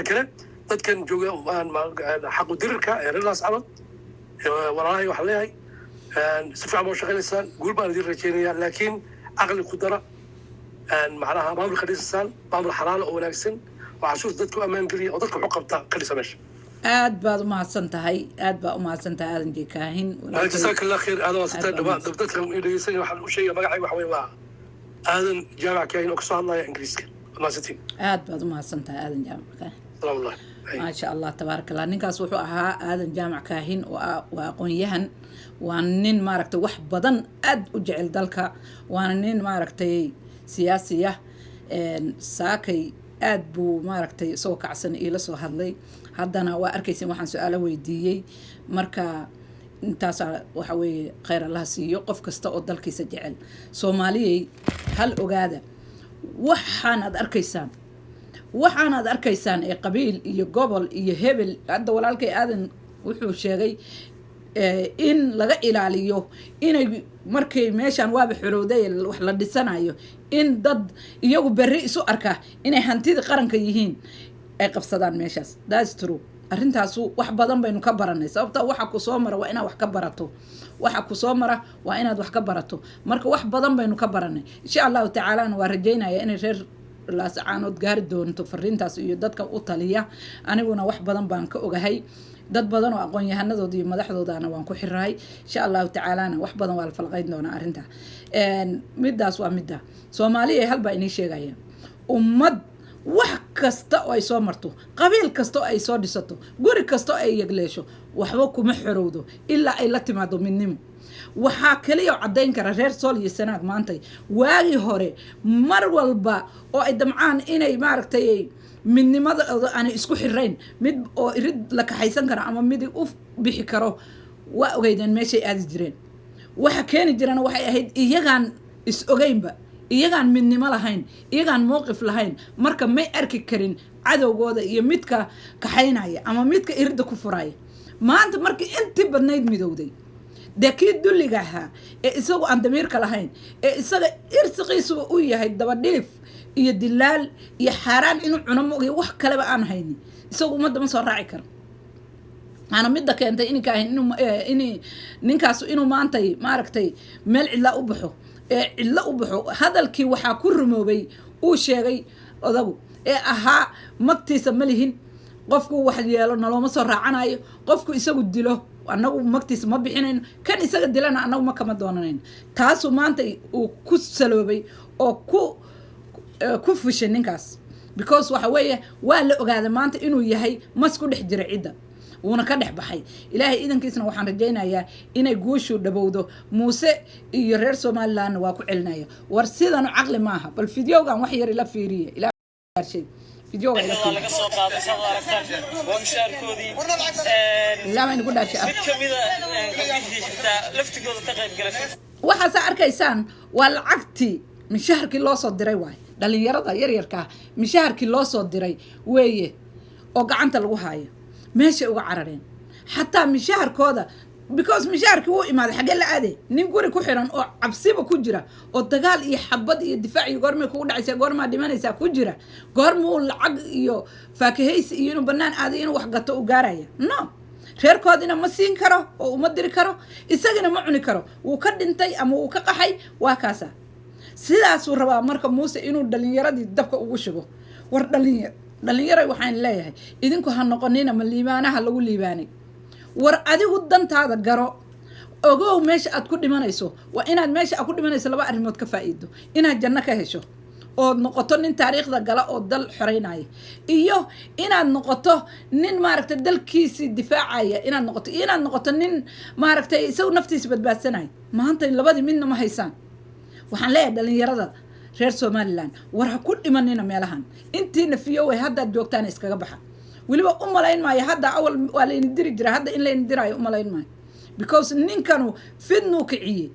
kale dadkan jooga xaq u dirirka ee reelaas cabad walaalahay waxa leeyahay si fiican oo shaqeynaysan guul baan idin rajeynayaa laakiin aqli ku dara macnaha maamul khadiisaan maamul xalaal oo wanaagsan oo cashuur dadku ammaan geliya oo dadku qabta khadiisa meesha aad baad u mahadsan tahay aadan jeekaahin jazakallahu khayr aad waa sitaa dadka dhageysan waxaan u sheegay magacayga waxa weeye waa aadan jaamac kaahin oo ka soo hadlaya Ingiriiska maasantiin aad baad u mahadsan tahay aadan jaamac kaahin salaamullahi ما شاء الله تبارك الله نينكاس وحو أها آدم جامع كاهن وأقون يهن وانين ماركتي وح بدن أد وجعل دالك وانين ماركتي سياسية ساكي أد بو ماركتي سوك عسن إيلا سو هادلي هادانا وأركيسي وحان سؤالا ويديي مركا intaas waxa weeye khayr Allah siiyo qof kasta oo dalkiisa jecel Soomaaliyeey hal ogaada waxaad arkaysaan ee qabiil iyo gobol iyo hebel hadda walaalkay aadan wuxuu sheegay in laga ilaaliyo inay markay meeshan waaba xorowday wax la dhisanayo in dad iyagu berri isu arka inay hantida qaranka yihiin ay qabsadaan meeshaas that's true arrintaasu wax badan baynu ka baranay sababta waxa ku soo mara waa inaad wax ka barato marka wax badan baynu ka baranay insha Allah ta'ala waa rajeynaya in reer laascaanood gaari doonto fariintaas iyo dadka u taliya aniguna wax badan baan ka ogahay dad badan oo aqoon yahanadooda iyo madaxdoodana waan ku xirahay insha Allah ta'ala wax badan waa la falqayn doona arrinta midaas waa midda Soomaaliya halba inay sheegayaan ummad wax kasta oo ay soo marto qabiil kasta oo ay soo dhisato guri kasta oo ay yagleesho waxba kuma xorowdo ilaa ay la timaado midnimo waxaa kaliya cadeyn kara reer Sool iyo Sanaag maantay waagi hore mar walba oo ay damcaan inay maaragtay midnimada aan isku xirayn mid oo irid la kaxaysan kara ama mid u bixi karo waa ogeydeen meeshay aadi jireen waxa keeni jirana waxay ahayd iyagaan is ogeynba iyagaan midnimo lahayn iyagaan mowqif lahayn marka may arki karin cadowgooda iyo midka kaxaynaya ama midka irida ku furaya maanta markii intii badnayd midowday dee kii dulliga ahaa ee isagu aan damiirka lahayn ee isaga irsiqiisuba u yahay dabadhiif iyo dilaal iyo xaaraan inuu cuno moogiyo wax kaleba aan haynin isagu ummadda ma soo raaci karo أنا مدة كأنت إني كاهن إني نكاس إنه ما أنتي ما عرفتي مل إلا أبحو إلا أبحو هذا الكي وحا كرمو بي أو شيء أذبو أها مكتي سملهن قفكو واحد يلا لو ما صار عنا قفكو يسوي الدلو أنا مكتي سما بحين كان يسوي الدلنا أنا وما كم دونين تاسو ما أنتي وكوس سلوبي أو كوفش نكاس because وحويه ولا قاعد ما أنت إنه يهي مسكون حجر عدة وأنا كده بحي إلهي إذا كيسنا وحنا رجينا يا إن يجوشوا دبودو موسى يرسو مالان واقع لنا ورسيدنا عقل معها بالفيديو كان وحير إلى فيرية إلى شيء فيديو إلى فيرية لا ما نقول لك وحاسة أركيسان والعقتي من شهر كله صد دري واي دلني يرضى يركع من شهر كله صد دري ويه وقعنت الوهاي ماشي وعررين حتى مشاهر كودا because مشاهر كو إماد حاجة لا عادي نقول كحران أو عبسيبه كجرا أو تقال يحبط الدفاع يقرم كود عسى قرم دمان يسا كجرا قرم والعق يو فاكهيس ينو بنان عادي ينو وحقته وجارية no غير كودنا مسين كرو أو مدري كرو إسقنا معني كرو وكد انتي أما وكقحي وكاسا سيدا سورة مركب موسى إنه دلنيرة دي دبكة وشبه وردلنير dhalinyaro waxaan leeyahay idinku ha noqonina ma liibaanaha lagu liibaanay war adigu dantaada garo ogow meesha aad ku dhimanayso waa inaad meesha aad ku dhimanayso laba arrimood ka faa'iido inaad janno ka hesho oo noqoto nin taariikhda gala oo dal xoreynaya iyo inaad noqoto nin maaragtay dalkiisii difaacaya inaad noqoto nin maaragtay isagu naftiisa badbaadsanaya maanta labadii midna ma haysaan waxaan leeyahay dhalinyarada reer Somaliland war ha ku dhimanina meelahan intiina fiyo way hadda joogtaan iskaga baxa waliba u malayn maayo hadda awal waa leen diri jira hadda in leen diraayo u malayn maayo because ninkanu fidnu kiciye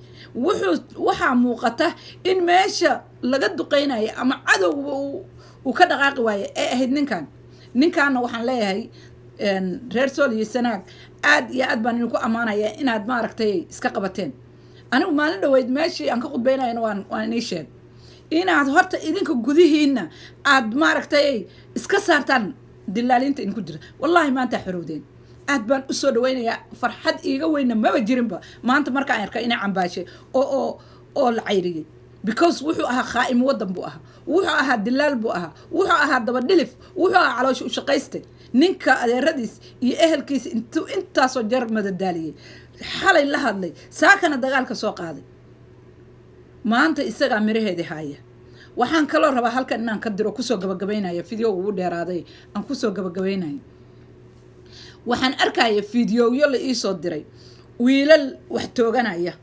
waxa muuqata in meesha laga duqeynayo ama cadow uu ka dhaqaaqi waaye ee ahayd ninkan waxaan leeyahay reer Sool iyo Sanaag aad iyo aad baan idinku amaanaya inaad maaragtay iska qabateen anigu maalin dhaweyd meeshii aan ka qudbeynayna waan inii sheeg inaad horta idinka gudihiina aad maaragtay iska saartaan dilaalinta in ku jira wallahi maanta xorowdeen aad baan u soo dhaweynayaa farxad iiga weyna maba jirinba maanta marka aan arkay inay cambaashay oo la cayriyay because wuxuu ahaa khaa'im wadan buu ahaa wuxuu ahaa dilaal buu ahaa wuxuu ahaa dabadhilif wuxuu ahaa caloosha u shaqaystay ninka adeeradiis iyo ehelkiisa intaasoo jeer madadaaliyay xalay la hadlay saakana dagaalka soo qaaday maanta isaga miraheedii haya waxaan kaloo rabaa halkan inaan ka diro kusoo gabagabeynaya video ugu dheeraaday aan kusoo gabagabeynay waxaan arkaya videoyo la ii soo diray wiilal wax tooganaya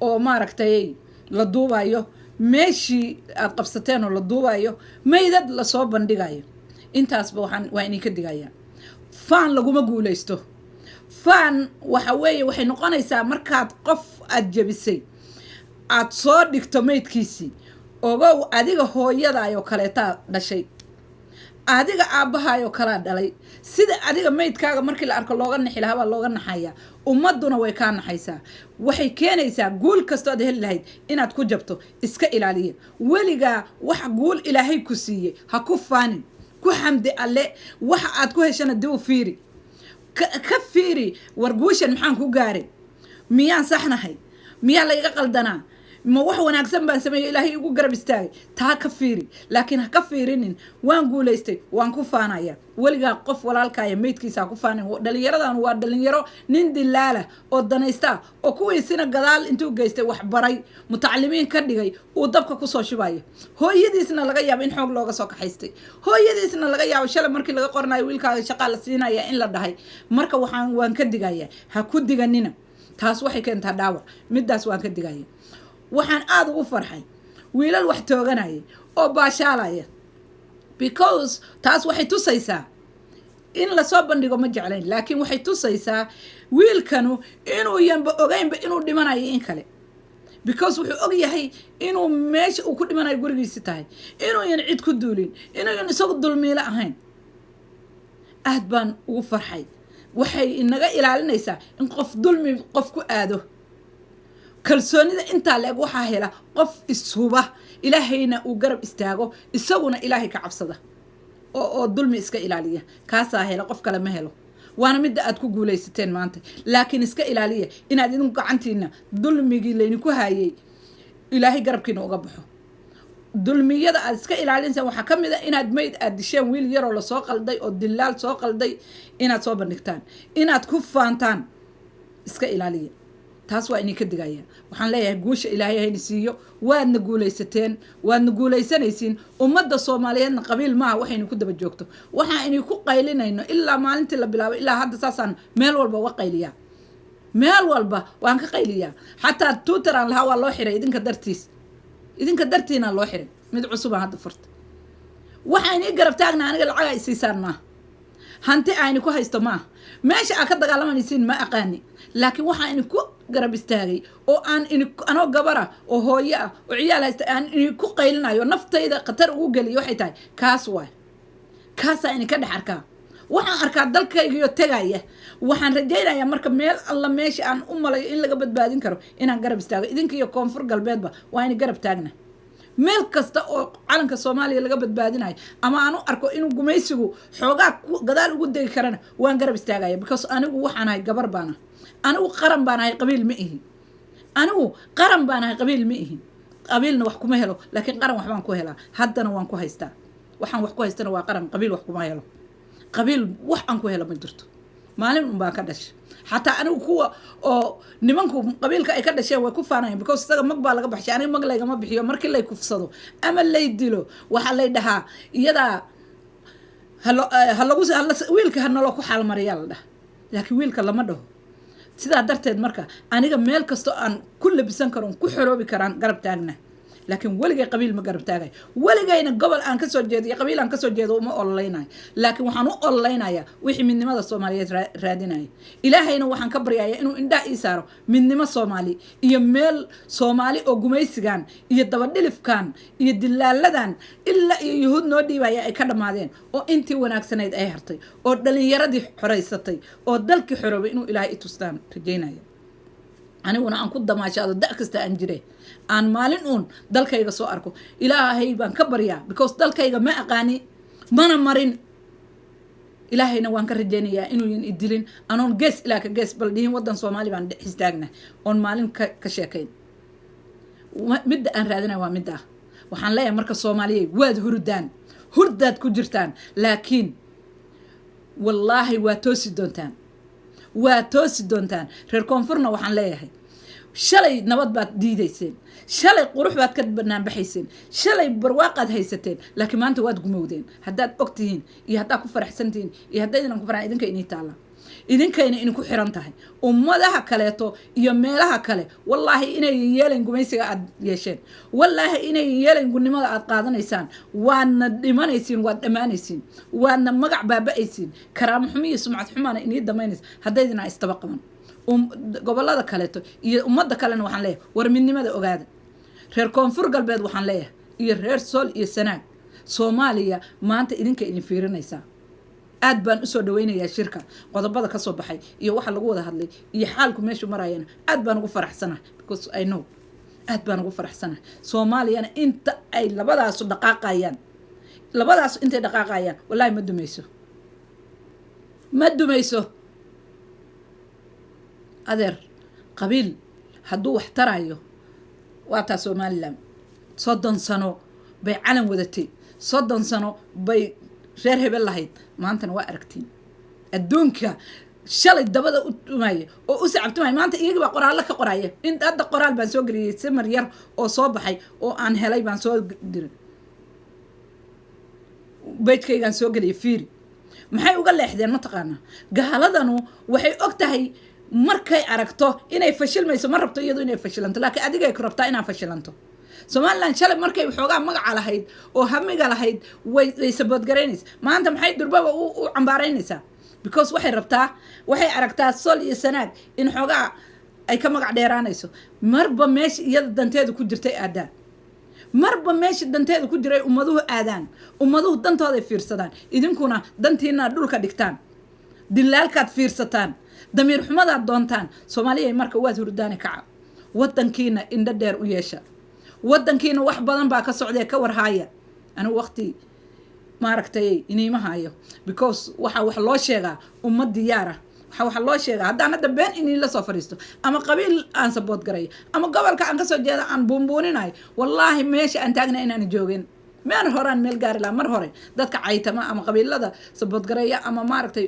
oo maaragtay la duubayo meeshii aad qabsateen oo la duubayo meydad la soo bandhigayo intaasba waa inay ka digayaan faan laguma guuleysto faan waxa weeye waxay noqonaysaa markaad qof aad jabisay aad soo dhigto meydkiisii ogow adiga hooyadaayoo kaleetaa dhashay adiga aabbahaayoo kalaa dhalay sida adiga meydkaaga markii la arko looga nixi lahaa baa looga naxaya ummaduna way kaa naxaysaa waxay keenaysaa guul kastoo aad heli lahayd inaad ku jabto iska ilaaliya weligaa wax guul ilaahay ku siiyey ha ku faanin ku xamdi alle waxa aad ku heshana dib u fiiri ka fiiri war guushan maxaan ku gaaray miyaan saxnahay miyaa la iga qaldanaa ma wax wanaagsan baan sameeyay ilaahay ugu garab istaagay taa ka fiiri laakiin ha ka fiirinin waan guuleystay waan ku faanaya weligaa qof walaalkaaya meydkiisa ku faanin dhalinyaradan waa dhalinyaro nin dilaala oo danaysta oo kuwiisina gadaal intuu geystay wax baray mutacalimiin ka dhigay uu dabka ku soo shubaya hooyadiisna laga yaabo in xoog looga soo kaxaystay hooyadiisna laga yaabo shalay markii laga qornayo wiilkaaga shaqaa la siinaya in la dhahay marka waan ka digaya ha ku diganina taas waxay keentaa dhaawac midaas waan ka digaya waxaan aad ugu farxay wiilal wax tooganaya oo baashaalaya because taas waxay tusaysaa in la soo bandhigo ma jeclayn laakiin waxay tusaysaa wiilkanu inuu yanba ogaynba inuu dhimanayo in kale because wuxuu og yahay inuu meesha uu ku dhimanayo gurigiisa tahay inuu yan cid ku duulin inuu yan isagu dulmiile ahayn aad baan ugu farxay waxay inaga ilaalinaysaa in qof dulmi qof ku aado kalsoonida intaa leeg waxaa hela qof ishuba ilaahayna uu garab istaago isaguna ilaahay ka cabsada oo dulmi iska ilaaliya kaasaa hela qof kale ma helo waana midda aad ku guulaysateen maanta laakiin iska ilaaliya inaad idinku gacantiina dulmigii laydinku haayay ilaahay garabkiina uga baxo dulmiyada aad iska ilaalinaysaa waxaa ka mid a inaad mayd aad disheen wiil yaroo lasoo qalday oo dilaal soo qalday inaad soo bandhigtaan inaad ku faantaan iska ilaaliya taas waa inay ka digayaan waxaan leeyahay guusha ilaahay hayna siiyo waadna guulaysateen waadna guulaysanaysiin ummadda soomaaliyeedna qabiil maaha waxaynu ku daba joogto waxaa inay ku qaylinayno ilaa maalintii la bilaabo ilaa hadda saasaan meel walba uga qayliyaa meel walba waan ka qayliyaa xataa twitteraan lahaa waa loo xiray idinka dartiina loo xiray mid cusubaan hadda furta waxaa inay garab taagna aniga lacaga isiisaan maaha hanti ayni ku haysto maaha meesha aad ka dagaalamanaysiin ma aqaani laakiin waxaa ini ku garab istaagay oo aan anoo gabara oo hooyo ah oo ciyaal haysta aan ini ku qaylinayo naftayda khatar ugu geliyo waxay tahay kaas waay kaasaa ini ka dhex arkaa waxaan arkaa dalkaygiyo tegaya waxaan rajaynayaa marka meel alla meesha aan u malayo in laga badbaadin karo inaan garab istaago idinka iyo koonfur galbeedba waa ini garab taagna meel kasta oo calanka soomaaliya laga badbaadinayo ama aan u arko inuu gumaysigu xoogaa gadaal ugu degi karana waan garab istaagaya because anigu waxaan ahay gabar baana anigu qaran baan ahay qabiil ma ihi qabiilna wax kuma helo laakiin qaran wax baan ku helaa haddana waan ku haystaa waxaan wax ku haystana waa qaran qabiil wax kuma helo qabiil wax aan ku helo ma jirto maalin un baan ka dhashay xataa anigu kuwa oo nimanku qabiilka ay ka dhasheen way ku faanayaan because isaga mag baa laga baxshay aniga mag laygama bixiyo markii lay kufsado ama lay dilo waxaa lay dhahaa iyadaa wiilka hanaloo ku xaalmariyaa la dhaha laakiin wiilka lama dhaho sidaa darteed marka aniga meel kastoo aan ku labisan karo ku xoroobi karaan garab taagna laakiin weligay qabiil ma garab taagay weligayna gobol aan kasoo jeedo iyo qabiil aan kasoo jeedo uma ololeynayo laakiin waxaan u ololeynayaa wixii midnimada soomaaliyeed raadinaya ilaahayna waxaan ka baryayaa inuu indhaha ii saaro midnimo soomaali iyo meel soomaali oo gumaysigan iyo dabadhilifkan iyo dilaaladan ilaa iyo yuhuud noo dhiibaya ay ka dhammaadeen oo intii wanaagsanayd ay hartay oo dhalinyaradii xoraysatay oo dalkii xoroobay inuu ilaahay i tustaan rajaynaya aniguna aan ku damaashaado da kasta aan jire aan maalin uun dalkayga soo arko ilaahay baan ka baryaa because dalkayga ma aqaani mana marin ilaahayna waan ka rajaynayaa inuu yan idilin anoon gees ilaa ka gees bal dhihin waddan soomaali baan istaagna oon maalin ka sheekayn midda aan raadinaya waa midda ah waxaan leeyahay marka soomaaliyey waad hurdaad ku jirtaan laakiin wallaahi waa toosi doontaan reer koonfurna waxaan leeyahay shalay nabad baad diidayseen shalay qurux baad ka banaanbaxayseen shalay barwaaqaad haysateen laakiin maanta waad gumowdeen haddaad og tihiin iyo haddaad ku faraxsantihiin iyo haddaydan ku faraxan idinka inii taalla idinkayna idinku xiran tahay ummadaha kaleeto iyo meelaha kale wallaahi inay yeelayn gumaysiga aad yeesheen wallaahi inay yeelayn gunnimada aad qaadanaysaan waadna dhimanaysiin waad dhammaanaysiin waadna magac baaba'aysiin karaamo xumo iyo sumcad xumaana inii damaynaysa haddaydina istaba qaban gobolada kaleeto iyo ummadda kalena waxaan leeyahay war midnimada ogaada reer koonfur galbeed waxaan leeyahay iyo reer sool iyo sanaag soomaaliya maanta idinka idin fiirinaysaa aad baan usoo dhawaynayaa shirka qodobada ka soo baxay iyo waxa lagu wada hadlay iyo xaalku meeshu marayana aad baan ugu faraxsanahay because I know aad baan ugu faraxsanahay soomaaliyana inta ay labadaas intay dhaqaaqayaan wallahi ma dumayso adeer qabiil hadduu wax tarayo waa taa somalilan 30 sano bay calan wadatay 30 sano bay reer hebel lahayd maantana waa aragtiin adduunka shalay dabada u tumaya oo u sacabtumaya maanta iyaga baa qoraallo ka qoraya in hadda qoraal baan soo geliyay samar yar oo soo baxay oo aan helay baan soo diray beedkaygaan soo geliyay fiiri maxay uga leexdeen mataqaanaa gaaladanu waxay og tahay markay aragto inay fashilmayso ma rabto iyadu inay fashilanto laakiin adigay ku rabtaa inaa fashilanto somalilan shalay markay waxoogaa magaca lahayd oo hamiga lahayd way saboodgaraynaysa maanta maxay durbaba u cambaaraynaysaa because waxay aragtaa sol iyo sanaag in xoogaa ay ka magac dheeraanayso marba meesha iyada danteedu ku jirtay aadaan marba meesha danteedu ku jiray ummaduhu aadaan ummaduhu dantooday fiirsadaan idinkuna dantiina dhulka dhigtaan dilaalkaad fiirsataan damiir xumadaad doontaan soomaaliya marka waad hurdaani kaca wadankiina indho dheer u yeesha wadankiina wax badan baa ka socdee ka warhaaya anigu waqti maaragtay iniima hayo because waxa wax loo sheegaa ummad diyaara waxa loo sheegaa haddaan hadda been inii la soo fadhiisto ama qabiil aan sabood garay ama gobolka aan kasoo jeeda aan buunbuuninayo wallaahi meesha aan taagna inaan joogin meel horaan meel gaari lahaa mar hore dadka caytama ama qabiilada sabood garaya ama maaragtay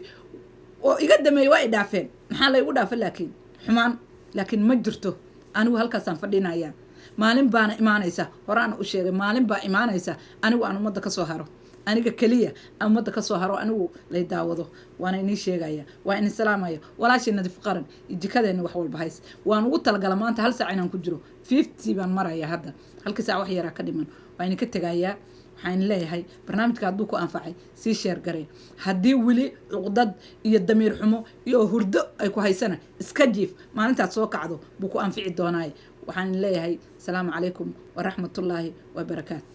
oo iga dameeyay waa i dhaafeen maxaa laygu dhaafa laakiin xumaan laakiin ma jirto anigu halkaasaan fadhinayaa maalin baana imaanaysa horaana u sheegay maalin baa imaanaysa anigu aan ummadda kasoo haro aniga keliya aan ummadda kasoo haro anigu lay daawado waana inii sheegaya waa in salaamaya walaashii nadiif qaran jikadeena wax walba hays waan ugu talagala maanta hal saac inaan ku jiro 50 baan maraya hadda halka saac wax yaraa ka dhiman waa in ka tagayaa waxaan leeyahay barnaamijka hadduu ku anfacay sii sheer garee haddii weli cuqdad iyo damiir xumo iyo hurdo ay ku haysana iska jiif maalintaad soo kacdo buu ku anfici doonaaye waxaan leeyahay salaamu calaykum waraxmatullaahi wabarakaatu